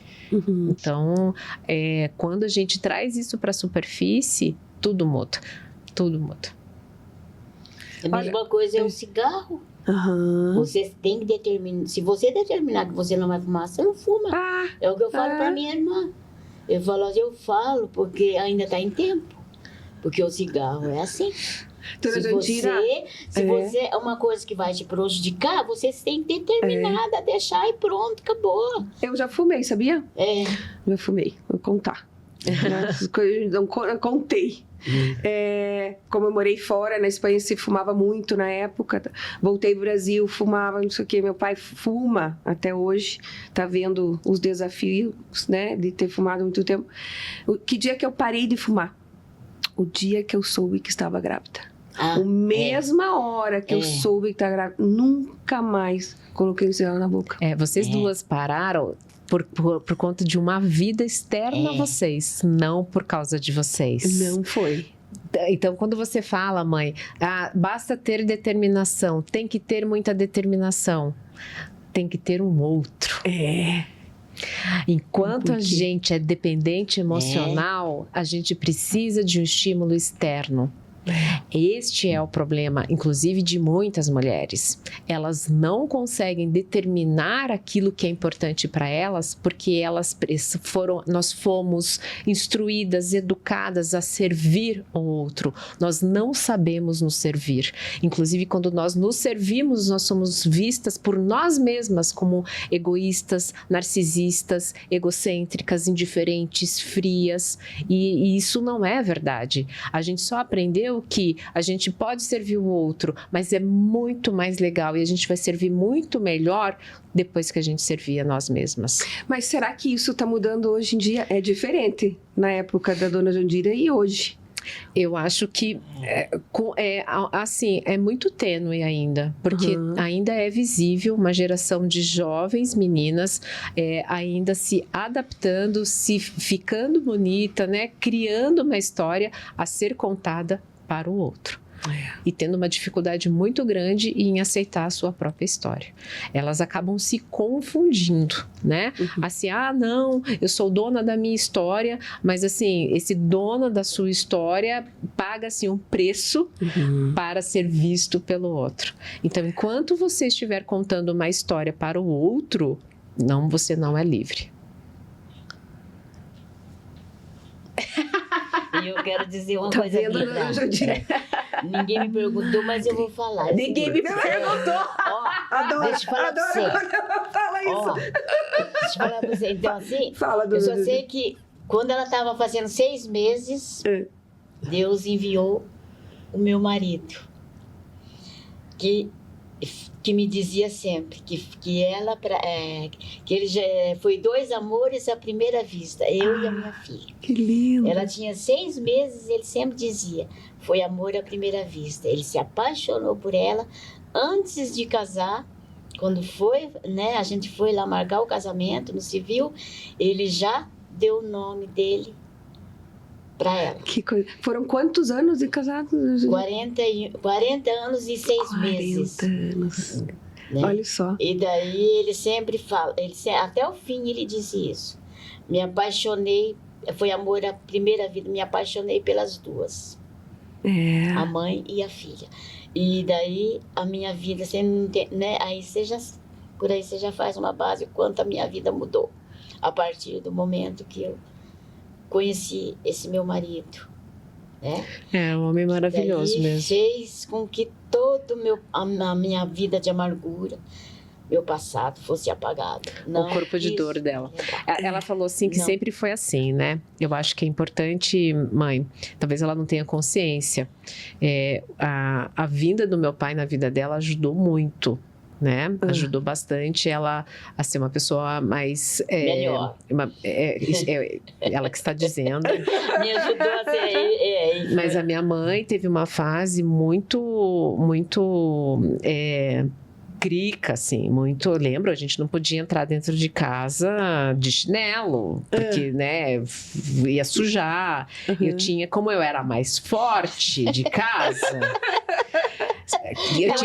Então, quando a gente traz isso para a superfície, tudo muda. Tudo muda. A mesma coisa é o cigarro. Você tem que determinar. Se você determinar que você não vai fumar, você não fuma. É o que eu falo para minha irmã. Eu falo porque ainda está em tempo. Porque o cigarro é assim. Se você é uma coisa que vai te prejudicar, você tem que determinada a deixar e pronto, acabou. Eu já fumei, sabia? Já fumei, vou contar. Não contei. Como eu morei fora, na Espanha se fumava muito na época. Voltei pro Brasil, fumava, não sei o que. Meu pai fuma até hoje. Tá vendo os desafios, né? De ter fumado muito tempo. Que dia que eu parei de fumar? O dia que eu soube que estava grávida. A mesma hora que eu soube que estava grávida, nunca mais coloquei o cigarro na boca. Vocês duas pararam por conta de uma vida externa a vocês, não por causa de vocês. Não foi. Então, quando você fala, mãe, basta ter determinação, tem que ter muita determinação, tem que ter um outro. Enquanto a gente é dependente emocional, a gente precisa de um estímulo externo. Este é o problema, inclusive, de muitas mulheres. Elas não conseguem determinar aquilo que é importante para elas, porque nós fomos instruídas, educadas a servir o outro. Nós não sabemos nos servir. Inclusive, quando nós nos servimos, nós somos vistas por nós mesmas como egoístas, narcisistas, egocêntricas, indiferentes, frias. E isso não é verdade. A gente só aprendeu que a gente pode servir o outro, mas é muito mais legal e a gente vai servir muito melhor depois que a gente servir a nós mesmas. Mas será que isso está mudando hoje em dia? É diferente na época da Dona Jandira e hoje? Eu acho que assim, é muito tênue ainda, porque ainda é visível uma geração de jovens meninas ainda se adaptando, se ficando bonita, né? Criando uma história a ser contada para o outro. E tendo uma dificuldade muito grande em aceitar a sua própria história. Elas acabam se confundindo, né? Assim, não, eu sou dona da minha história, mas assim, esse dona da sua história paga assim um preço para ser visto pelo outro. Então, enquanto você estiver contando uma história para o outro, você não é livre. E eu quero dizer uma Tá coisa vendo, aqui, Dona Jandira? Ninguém me perguntou, mas eu vou falar. Ninguém me perguntou. Adoro, deixa eu falar pra você. Fala isso. Deixa eu falar pra você. Então, assim, Fala, Dona eu só Jandira. sei que quando ela estava fazendo 6 meses, Deus enviou o meu marido, que me dizia sempre que ele já foi 2 amores à primeira vista, eu e a minha filha. Que lindo. Ela tinha 6 meses, ele sempre dizia, foi amor à primeira vista. Ele se apaixonou por ela antes de casar. Quando foi, né, a gente foi lá marcar o casamento no civil, ele já deu o nome dele para ela. Que coisa. Foram quantos anos de casados? 40 anos e 6 meses. 40 anos. Né? Olha só. E daí ele sempre fala, até o fim ele disse isso. Me apaixonei, foi amor à primeira vida, me apaixonei pelas duas. A mãe e a filha. E daí a minha vida, você não tem, né? Por aí você já faz uma base quanto a minha vida mudou a partir do momento que eu conheci esse meu marido, né? É um homem maravilhoso daí mesmo. Fez com que toda a minha vida de amargura, meu passado fosse apagado. O corpo de dor dela. Ela falou assim que sempre foi assim, né? Eu acho que é importante, mãe, talvez ela não tenha consciência. A vinda do meu pai na vida dela ajudou muito, né? Ajudou bastante ela a ser uma pessoa mais... melhor. Ela que está dizendo. Me ajudou a ser... Mas a minha mãe teve uma fase muito crica, assim, muito... Eu lembro, a gente não podia entrar dentro de casa de chinelo, porque, né, ia sujar. Eu tinha, como eu era mais forte de casa... Eu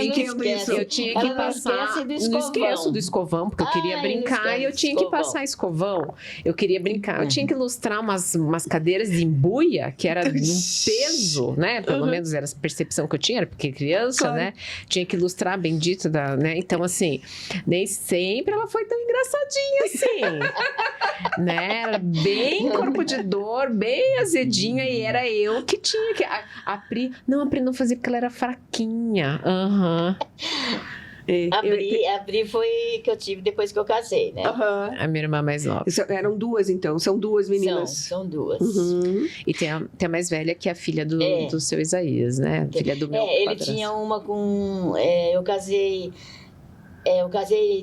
tinha que passar. Não esqueço do escovão, porque eu queria brincar e eu tinha que passar escovão. Eu queria brincar. Eu tinha que ilustrar umas cadeiras de embuia, que era de um peso, né? Pelo menos era a percepção que eu tinha, porque criança, né? Tinha que ilustrar a bendita né? Então, assim, nem sempre ela foi tão engraçadinha assim. Né? Era bem corpo de dor, bem azedinha, e era eu que tinha que. A Pri não fazia porque ela era fraquinha. A Pri foi que eu tive depois que eu casei, né? A minha irmã mais nova. Eram duas, então. São duas meninas. São duas. E tem a mais velha, que é a filha do seu Isaías, né? Filha do meu ele padrasto. tinha uma com... eu casei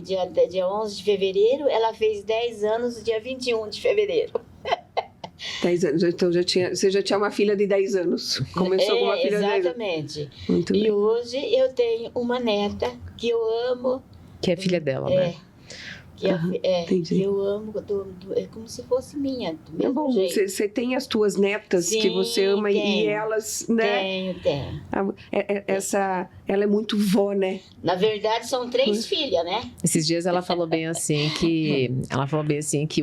dia 11 de fevereiro, ela fez 10 anos dia 21 de fevereiro. 10 anos, então você já tinha uma filha de 10 anos. Começou com uma filha de 10 anos. Exatamente. Muito e bem. hoje eu tenho uma neta que eu amo. Que é filha dela, né? Entendi. Que eu amo, é como se fosse minha, do mesmo Bom, jeito. você tem as tuas netas que você ama e elas, né? Tenho. Ela é muito vó, né? Na verdade, são 3 filhas, né? Esses dias ela falou bem assim que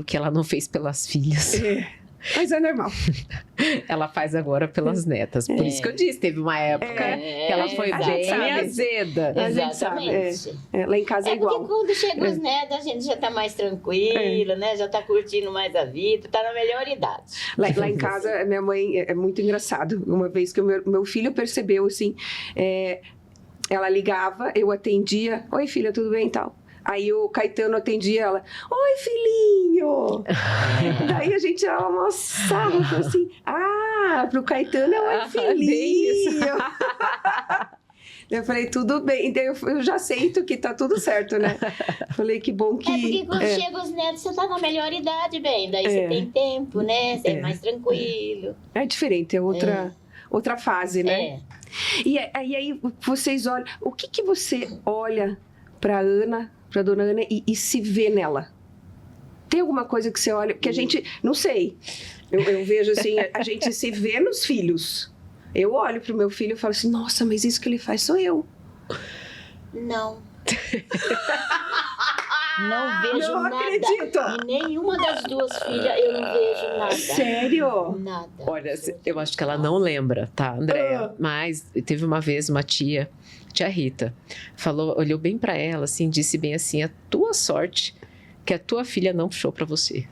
o que ela não fez pelas filhas. Mas é normal. Ela faz agora pelas netas. Por isso que eu disse, teve uma época que ela foi bem azeda. A gente sabe, lá em casa é igual. Porque quando chega os netos, a gente já tá mais tranquila, né? Já tá curtindo mais a vida, tá na melhor idade. Lá em casa, minha mãe, é muito engraçado. Uma vez que o meu filho percebeu, assim, ela ligava, eu atendia. Oi, filha, tudo bem e tal? Aí o Caetano atendia ela. Oi, filhinho! Daí a gente almoçava, falou assim, pro Caetano é oi, filhinho! Eu falei, tudo bem. Então eu já aceito que tá tudo certo, né? Falei, que bom que... porque quando chega os netos, você tá na melhor idade, bem. Daí você tem tempo, né? Você é mais tranquilo. É diferente, é outra fase, né? E aí vocês olham... O que você olha pra dona Ana e se vê nela? Tem alguma coisa que você olha... Porque a gente... Não sei. Eu vejo assim, a gente se vê nos filhos. Eu olho pro meu filho e falo assim, nossa, mas isso que ele faz sou eu. Não. Não vejo não nada. Acredito. Em nenhuma das duas filhas eu não vejo nada. Sério? Nada. Olha, eu acho que ela não lembra, tá, Andréa? Mas teve uma vez uma tia Rita, olhou bem pra ela, assim, disse bem assim, a tua sorte que a tua filha não puxou pra você.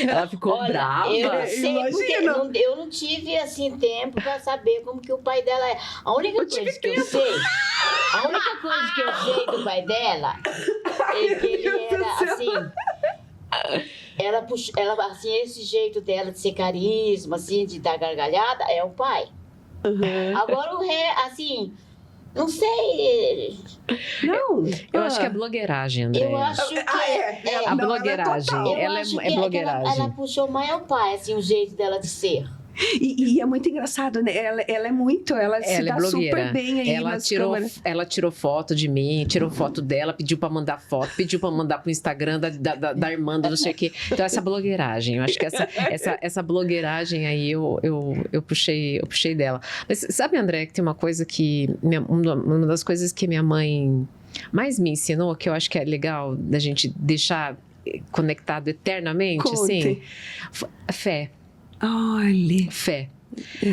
Ela ficou brava. Eu sei, porque eu não tive assim tempo para saber como que o pai dela é. A única coisa que eu sei do pai dela é que ele era assim. Ela assim, esse jeito dela de ser carisma, assim, de dar gargalhada, é o pai. Uhum. Agora assim. Não sei. Não. Eu acho que é blogueiragem, André. Eu acho que a blogueiragem. Ela é blogueiragem. Ela puxou mais ao pai, assim, o jeito dela de ser. E é muito engraçado, né? Ela é muito, ela se dá super bem aí nas câmeras. Ela tirou foto de mim, tirou foto dela, pediu pra mandar foto, pediu pra mandar pro Instagram da irmã, não sei o quê. Então, essa blogueiragem, eu acho que essa blogueiragem aí eu puxei dela. Mas sabe, André, que tem uma coisa que... Uma das coisas que minha mãe mais me ensinou, que eu acho que é legal da gente deixar conectado eternamente, assim, fé. Olha. Fé.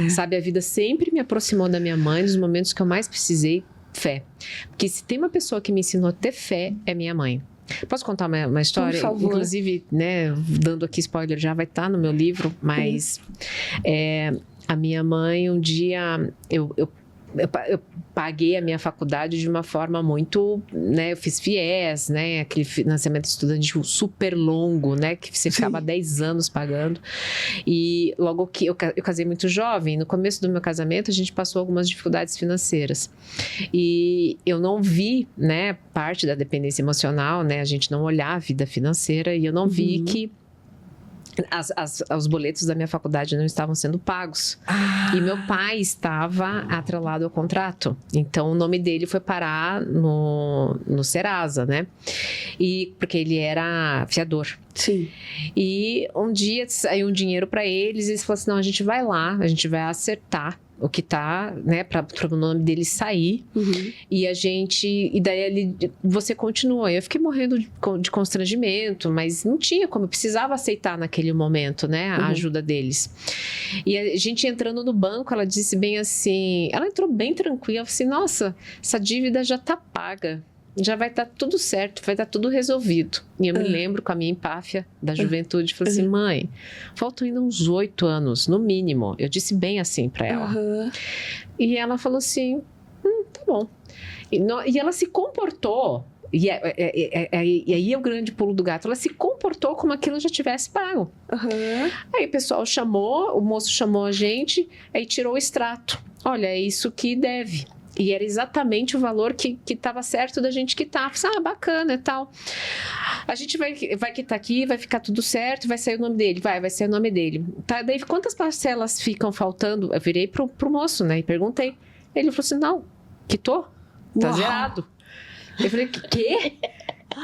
Sabe, a vida sempre me aproximou da minha mãe nos momentos que eu mais precisei, fé. Porque se tem uma pessoa que me ensinou a ter fé, é minha mãe. Posso contar uma história? Por favor. Inclusive, né, dando aqui spoiler, já vai estar no meu livro, mas a minha mãe, um dia, eu paguei a minha faculdade de uma forma muito, né, eu fiz FIES, né, aquele financiamento estudantil super longo, né, que você ficava 10 anos pagando, e logo que eu casei muito jovem, no começo do meu casamento a gente passou algumas dificuldades financeiras, e eu não vi, né, parte da dependência emocional, né, a gente não olhar a vida financeira, e eu não vi que os boletos da minha faculdade não estavam sendo pagos. E meu pai estava atrelado ao contrato. Então, o nome dele foi parar no Serasa, né? Porque ele era fiador. Sim. E um dia saiu um dinheiro para eles e eles falaram assim, não, a gente vai lá, a gente vai acertar o que tá, né, para o nome dele sair. Uhum. E daí você continua. Eu fiquei morrendo de constrangimento, mas não tinha como, eu precisava aceitar naquele momento, né, a ajuda deles. E a gente entrando no banco, ela disse bem assim, ela entrou bem tranquila, assim, nossa, essa dívida já tá paga. Já vai estar tudo certo, vai estar tudo resolvido. E eu me lembro com a minha empáfia da juventude, falei assim, mãe, faltam ainda uns 8 anos, no mínimo. Eu disse bem assim para ela. E ela falou assim, tá bom. E ela se comportou, e aí é o grande pulo do gato, ela se comportou como aquilo já tivesse pago. Aí o pessoal o moço chamou a gente, aí tirou o extrato. Olha, é isso que deve. E era exatamente o valor que estava certo da gente quitar. Bacana e tal. A gente vai quitar aqui, vai ficar tudo certo, vai sair o nome dele. Vai sair o nome dele. Tá, daí, quantas parcelas ficam faltando? Eu virei pro moço, né? E perguntei. Ele falou assim, não, quitou? Tá zerado. Eu falei, quê?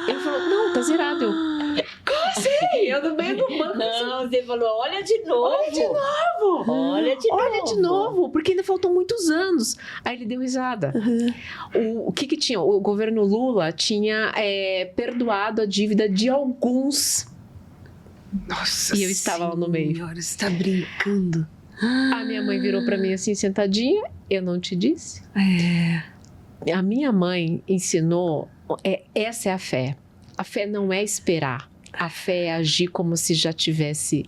Ele falou, não, tá zerado. Eu, como assim? Eu no meio do banco. Não, você falou, olha de novo. Olha de novo. Olha de novo, porque ainda faltam muitos anos. Aí ele deu risada. O que que tinha? O governo Lula tinha perdoado a dívida de alguns. Nossa E eu estava lá no meio. Senhora, você tá brincando. A minha mãe virou pra mim assim, sentadinha. Eu não te disse? A minha mãe ensinou, essa é a fé. A fé não é esperar. A fé é agir como se já tivesse...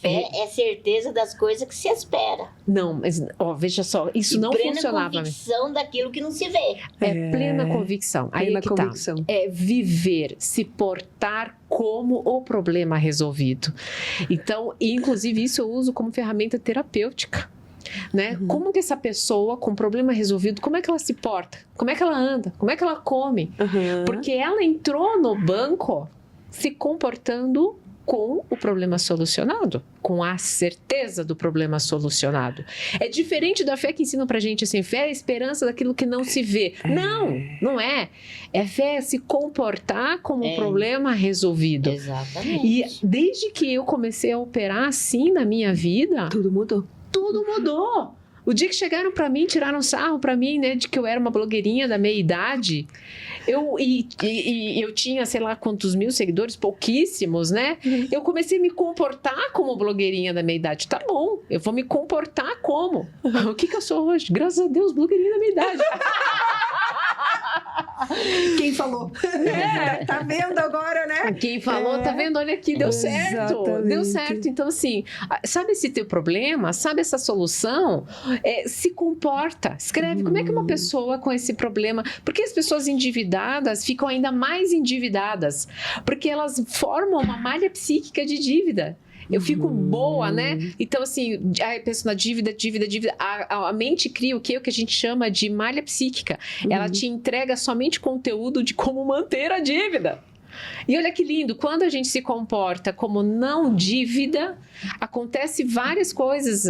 É certeza das coisas que se espera. Não, mas veja só, isso não funcionava. Plena convicção daquilo que não se vê. É plena convicção. Aí Plena é que convicção. tá. É viver, se portar como o problema resolvido. Então, inclusive, isso eu uso como ferramenta terapêutica. Né? Como que essa pessoa com problema resolvido, como é que ela se porta? Como é que ela anda? Como é que ela come? Porque ela entrou no banco se comportando com o problema solucionado, com a certeza do problema solucionado. É diferente da fé que ensinam pra gente assim, fé é a esperança daquilo que não se vê. Não é. É fé se comportar como um problema resolvido. Exatamente. E desde que eu comecei a operar assim na minha vida, Tudo mudou. tudo mudou. O dia que chegaram pra mim, tiraram sarro pra mim, né, de que eu era uma blogueirinha da meia idade, eu tinha, sei lá quantos mil seguidores, pouquíssimos, né? Eu comecei a me comportar como blogueirinha da meia idade. Tá bom, eu vou me comportar como? O que eu sou hoje? Graças a Deus, blogueirinha da meia idade. Quem falou? Tá vendo agora, né? Quem falou, tá vendo? Olha aqui, deu certo. Exatamente. Deu certo. Então, assim, sabe esse teu problema? Sabe essa solução? Se comporta. Escreve. Como é que uma pessoa com esse problema... Porque as pessoas endividadas ficam ainda mais endividadas. Porque elas formam uma malha psíquica de dívida. Eu fico boa, né? Então, assim, a pessoa na dívida, a mente cria o que a gente chama de malha psíquica. Ela te entrega somente conteúdo de como manter a dívida. E olha que lindo, quando a gente se comporta como não dívida, acontece várias coisas.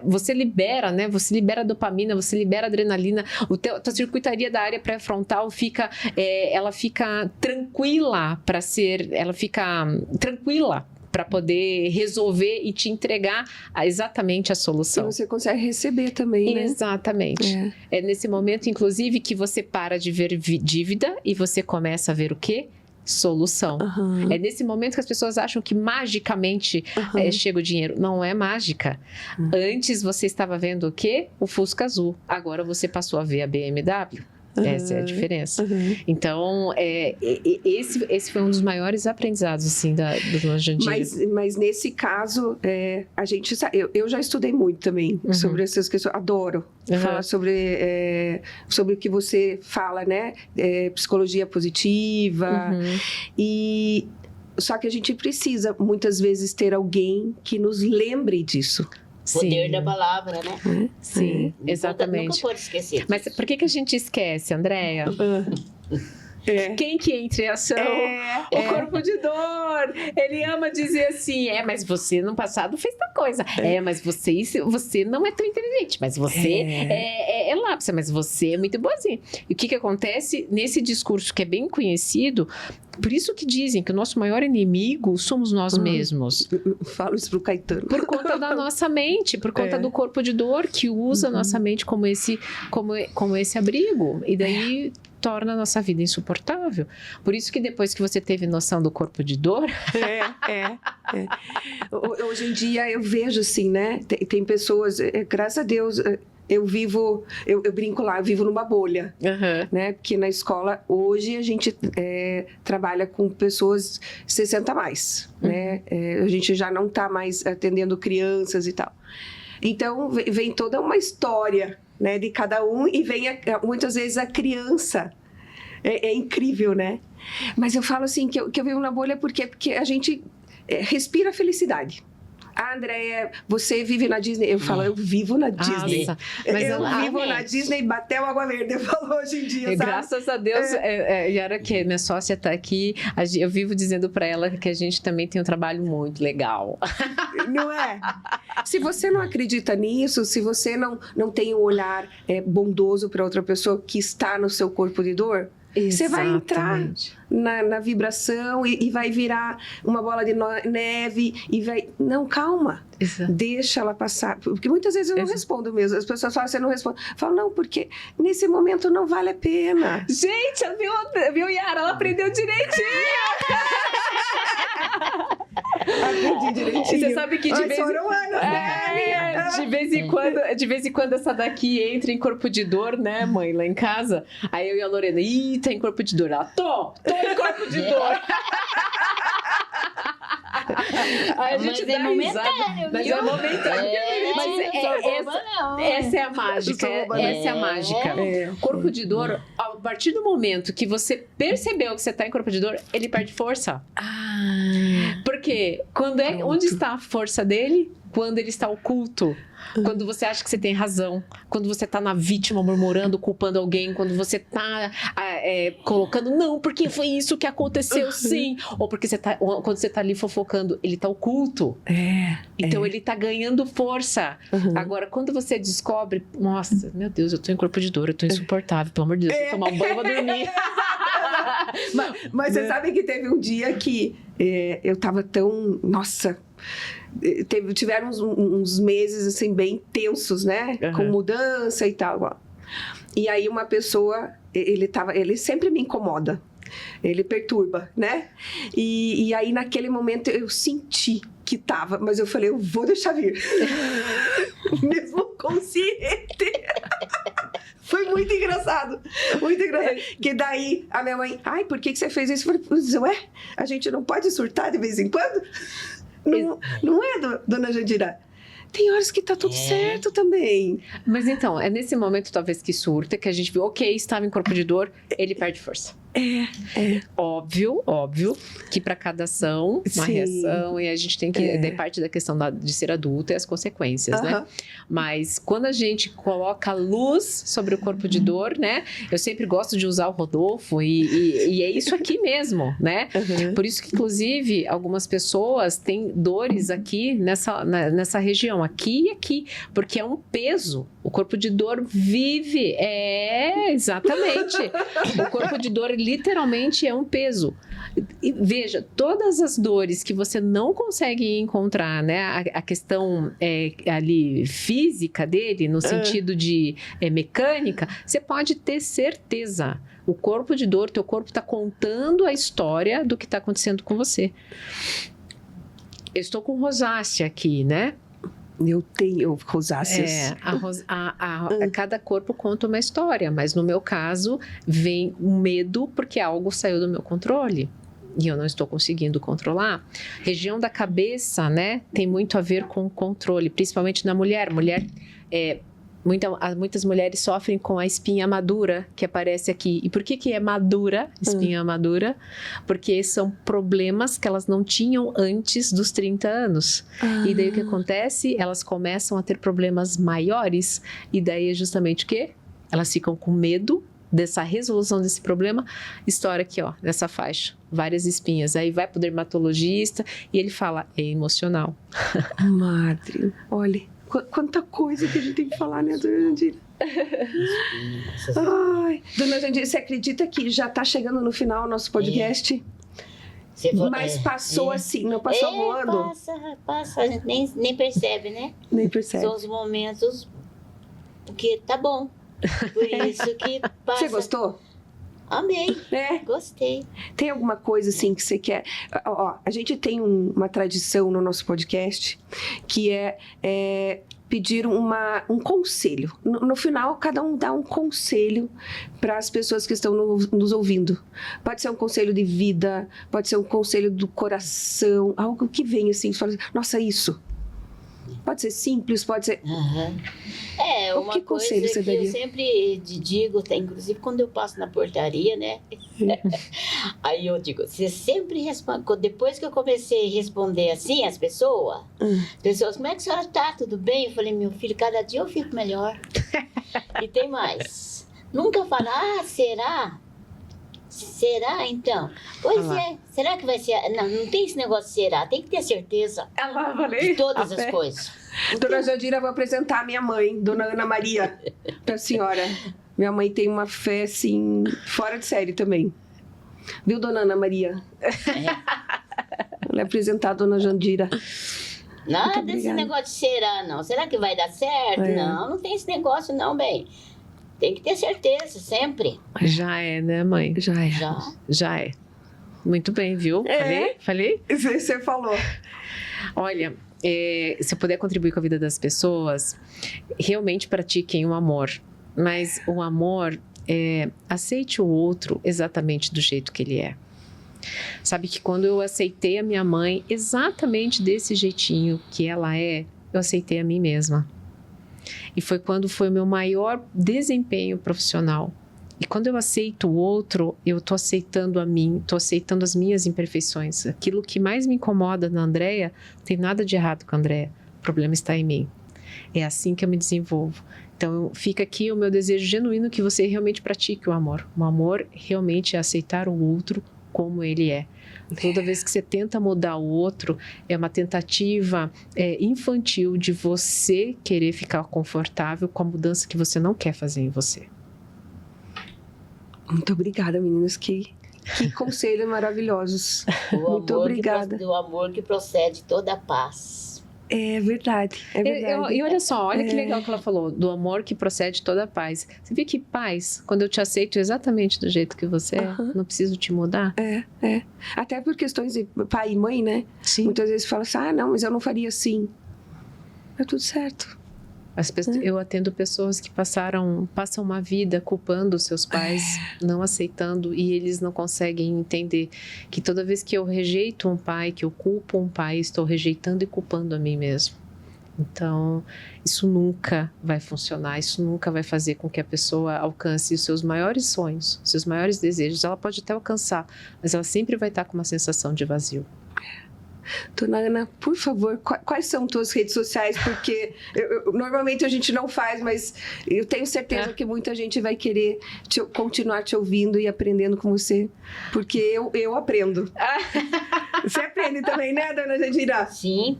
Você libera, né? Você libera dopamina, você libera adrenalina. Tua circuitaria da área pré-frontal ela fica tranquila para poder resolver e te entregar exatamente a E solução. você consegue receber também, né? Exatamente. É nesse momento, inclusive, que você para de ver dívida e você começa a ver o quê? Solução. É nesse momento que as pessoas acham que magicamente chega o dinheiro. Não é mágica. Antes você estava vendo o quê? O Fusca azul. Agora você passou a ver a BMW. Essa é a diferença. Então, esse foi um dos maiores aprendizados, assim, do Dona Jandira. Mas nesse caso, a gente sabe, eu já estudei muito também sobre essas questões. Adoro falar sobre o que você fala, né? Psicologia positiva. E só que a gente precisa, muitas vezes, ter alguém que nos lembre disso. Poder da palavra, né? Sim, exatamente. Nunca pode esquecer. Mas por que a gente esquece, Andréia? Quem que entra em ação? O corpo de dor. Ele ama dizer assim, mas você no passado fez tal coisa. Mas você não é tão inteligente. Mas você é lápis, mas você é muito boazinha. E o que acontece nesse discurso que é bem conhecido? Por isso que dizem que o nosso maior inimigo somos nós mesmos. Falo isso pro Caetano. Por conta da nossa mente, por conta do corpo de dor que usa a nossa mente como esse abrigo. E daí torna a nossa vida insuportável. Por isso que depois que você teve noção do corpo de dor... Hoje em dia eu vejo assim, né? Tem pessoas, graças a Deus... Eu brinco lá, eu vivo numa bolha, né? Porque na escola, hoje, a gente trabalha com pessoas 60 a mais, né? A gente já não está mais atendendo crianças e tal. Então, vem toda uma história, né? De cada um e vem, muitas vezes, a criança. É incrível, né? Mas eu falo assim, que eu vivo na bolha porque a gente respira felicidade. Andréia, você vive na Disney? Eu falo, eu vivo na Disney. Nossa, mas eu vivo na Disney, bateu água verde, eu falo hoje em dia, sabe? Graças a Deus, Yara, que minha sócia está aqui, eu vivo dizendo para ela que a gente também tem um trabalho muito legal. Não é? Se você não acredita nisso, se você não tem um olhar bondoso para outra pessoa que está no seu corpo de dor, Você vai entrar Exatamente. na vibração e vai virar uma bola de neve e vai... Não, calma. Exato. Deixa ela passar. Porque muitas vezes eu não respondo mesmo. As pessoas falam, você não responde. Eu falo, não, porque nesse momento não vale a pena. Gente, viu, Yara? Ela aprendeu direitinho. Aprendi direitinho. E você sabe que de Ai, vez foram anos, né? de vez em quando essa daqui entra em corpo de dor, né, mãe, lá em casa. Aí eu e a Lorena, tá em corpo de dor. Ela, tô em corpo de dor. Aí a gente dá risada. Mas é momentâneo. Essa é a mágica. Essa é a mágica. Corpo de dor, a partir do momento que você percebeu que você tá em corpo de dor, ele perde força. Porque onde está a força dele? Quando ele está oculto. Quando você acha que você tem razão. Quando você está na vítima murmurando, culpando alguém. Quando você está colocando, não, porque foi isso que aconteceu, sim. Ou porque quando você está ali fofocando, ele está oculto. Então ele está ganhando força. Agora, quando você descobre, nossa, meu Deus, eu tô em corpo de dor, eu tô insuportável, pelo amor de Deus, vou tomar um banho e vou dormir. Mas você sabe que teve um dia que eu tava tão... Nossa... Tiveram uns meses assim bem tensos, né? Com mudança e tal. E aí uma pessoa, ele sempre me incomoda, ele perturba, né? E aí naquele momento eu senti que tava, mas eu falei, eu vou deixar vir. Mesmo consciente. Foi muito engraçado, muito engraçado. Que daí a minha mãe, ai, por que você fez isso? Eu falei, ué, a gente não pode surtar de vez em quando? Não é, dona Jandira? Tem horas que tá tudo certo também. Mas então, é nesse momento talvez que surta, que a gente viu, ok, estava em corpo de dor, ele perde força. Óbvio que para cada ação, uma reação, e a gente tem que, de parte da questão de ser adulta e as consequências, né? Mas quando a gente coloca luz sobre o corpo de dor, né? Eu sempre gosto de usar o Rodolfo e é isso aqui mesmo, né? Por isso que, inclusive, algumas pessoas têm dores aqui nessa região, aqui e aqui, porque é um peso. O corpo de dor vive, exatamente. O corpo de dor literalmente é um peso. E veja, todas as dores que você não consegue encontrar, né? A questão ali física dele, no sentido de mecânica, você pode ter certeza. O corpo de dor, teu corpo está contando a história do que está acontecendo com você. Eu estou com rosácea aqui, né? Eu tenho rosáceas. Cada corpo conta uma história, mas no meu caso vem um medo porque algo saiu do meu controle e eu não estou conseguindo controlar. Região da cabeça, né, tem muito a ver com controle, principalmente na mulher. Muitas mulheres sofrem com a espinha madura que aparece aqui. E por que é madura, espinha madura? Porque são problemas que elas não tinham antes dos 30 anos. E daí o que acontece? Elas começam a ter problemas maiores. E daí é justamente o quê? Elas ficam com medo dessa resolução desse problema. Estoura aqui, ó, nessa faixa. Várias espinhas. Aí vai pro dermatologista e ele fala, é emocional. Madre, olha... Quanta coisa que a gente tem que falar, né, dona Jandira? Ai, dona Jandira, você acredita que já está chegando no final o nosso podcast? Mas passou assim, não passou voando? Passa, a gente nem percebe, né? Nem percebe. São os momentos que tá bom. Por isso que passa. Você gostou? Amei, gostei. Tem alguma coisa assim que você quer... a gente tem uma tradição no nosso podcast que é pedir um conselho. No final, cada um dá um conselho para as pessoas que estão nos ouvindo. Pode ser um conselho de vida, pode ser um conselho do coração, algo que vem assim, você fala assim, nossa, isso... Pode ser simples, pode ser... Uma coisa que eu sempre digo, inclusive quando eu passo na portaria, né? Aí eu digo, você sempre responde... Depois que eu comecei a responder assim às pessoas, como é que a senhora tá? Tudo bem? Eu falei, meu filho, cada dia eu fico melhor. E tem mais. Nunca falar, será? Será, então? Pois será que vai ser? Não tem esse negócio de será, tem que ter certeza de todas as coisas. Dona Jandira, vou apresentar a minha mãe, Dona Ana Maria, para a senhora. Minha mãe tem uma fé, assim, fora de série também. Viu, dona Ana Maria? Ela é apresentada, dona Jandira. Nada desse negócio de será, não. Será que vai dar certo? É. Não tem esse negócio, não, bem. Tem que ter certeza, sempre. Já é, né, mãe? Já é. Já é. Muito bem, viu? É. Falei? Você falou. Olha, se eu puder contribuir com a vida das pessoas, realmente pratiquem o amor. Mas o amor, aceite o outro exatamente do jeito que ele é. Sabe que quando eu aceitei a minha mãe exatamente desse jeitinho que ela é, eu aceitei a mim mesma. E foi quando foi o meu maior desempenho profissional. E quando eu aceito o outro, eu estou aceitando a mim, estou aceitando as minhas imperfeições. Aquilo que mais me incomoda na Andréia, não tem nada de errado com a Andréia. O problema está em mim. É assim que eu me desenvolvo. Então, fica aqui o meu desejo genuíno que você realmente pratique o amor. O amor realmente é aceitar o outro como ele é. Toda vez que você tenta mudar o outro, é uma tentativa infantil de você querer ficar confortável com a mudança que você não quer fazer em você. Muito obrigada, meninas. Que conselhos maravilhosos. Muito obrigada. O amor que procede toda a paz. É verdade, é verdade. E olha só, olha que legal que ela falou, do amor que procede toda a paz. Você vê que paz, quando eu te aceito exatamente do jeito que você é, não preciso te mudar? É. Até por questões de pai e mãe, né? Sim. Muitas vezes fala assim, não, mas eu não faria assim. É tudo certo. Eu atendo pessoas que passam uma vida culpando os seus pais, não aceitando, e eles não conseguem entender que toda vez que eu rejeito um pai, que eu culpo um pai, estou rejeitando e culpando a mim mesmo. Então, isso nunca vai funcionar, isso nunca vai fazer com que a pessoa alcance os seus maiores sonhos, os seus maiores desejos. Ela pode até alcançar, mas ela sempre vai estar com uma sensação de vazio. Dona Ana, por favor, quais são tuas redes sociais? Porque normalmente a gente não faz, mas eu tenho certeza que muita gente vai querer continuar te ouvindo e aprendendo com você, porque eu aprendo. Você aprende também, né, dona Jandira? Sim,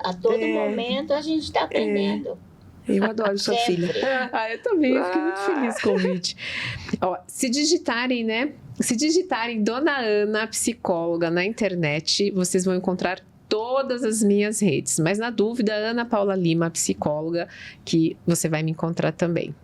a todo momento a gente está aprendendo. Eu adoro sua filha. Eu também, eu fiquei muito feliz com o convite. Se digitarem Dona Ana Psicóloga na internet, vocês vão encontrar todas as minhas redes. Mas na dúvida, Ana Paula Lima, psicóloga, que você vai me encontrar também.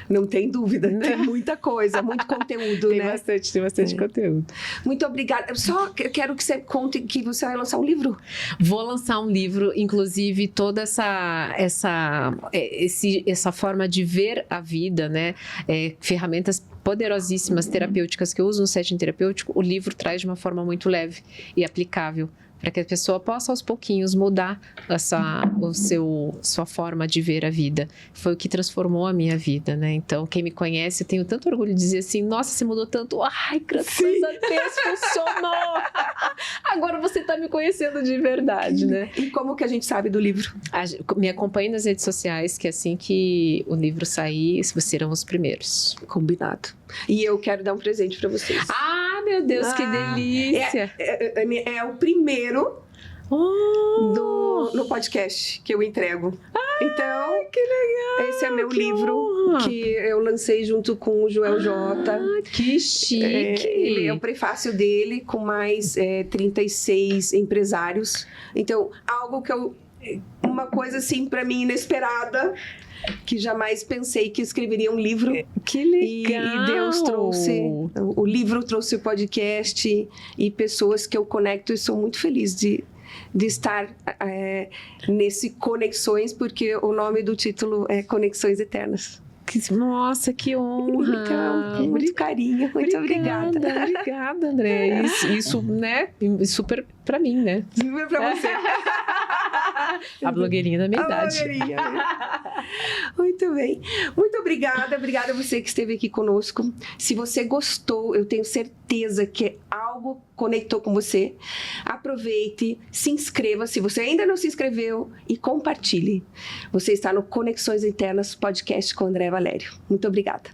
Não tem dúvida, tem muita coisa, muito conteúdo, tem né? Tem bastante conteúdo. Muito obrigada. Só quero que você conte que você vai lançar um livro. Vou lançar um livro, inclusive toda essa forma de ver a vida, né? Ferramentas poderosíssimas terapêuticas que eu uso no setting terapêutico, o livro traz de uma forma muito leve e aplicável, para que a pessoa possa aos pouquinhos mudar sua forma de ver a vida. Foi o que transformou a minha vida, né? Então, quem me conhece, eu tenho tanto orgulho de dizer assim, nossa, você mudou tanto. Ai, graças a Deus, funcionou! Agora você está me conhecendo de verdade, né? E como que a gente sabe do livro? Me acompanhe nas redes sociais, que assim que o livro sair, vocês serão os primeiros. Combinado. E eu quero dar um presente para vocês. Ah, meu Deus, que delícia! É o primeiro no podcast que eu entrego. Então, que legal! Esse é meu livro honra. Que eu lancei junto com o Joel J. Que chique! Ele é o prefácio dele com mais 36 empresários. Então, uma coisa assim para mim inesperada, que jamais pensei que escreveria um livro. Que legal! E Deus trouxe, o livro trouxe o podcast e pessoas que eu conecto, e sou muito feliz de estar nesse Conexões, porque o nome do título é Conexões Eternas. Nossa, que honra! Então, muito carinho, muito obrigada. Obrigada, André. Isso, né? Super pra mim, né? Super pra você. A blogueirinha da minha idade. Muito bem. Muito obrigada. Obrigada a você que esteve aqui conosco. Se você gostou, eu tenho certeza que algo conectou com você. Aproveite, se inscreva se você ainda não se inscreveu e compartilhe. Você está no Conexões Eternas Podcast com André Valério. Muito obrigada.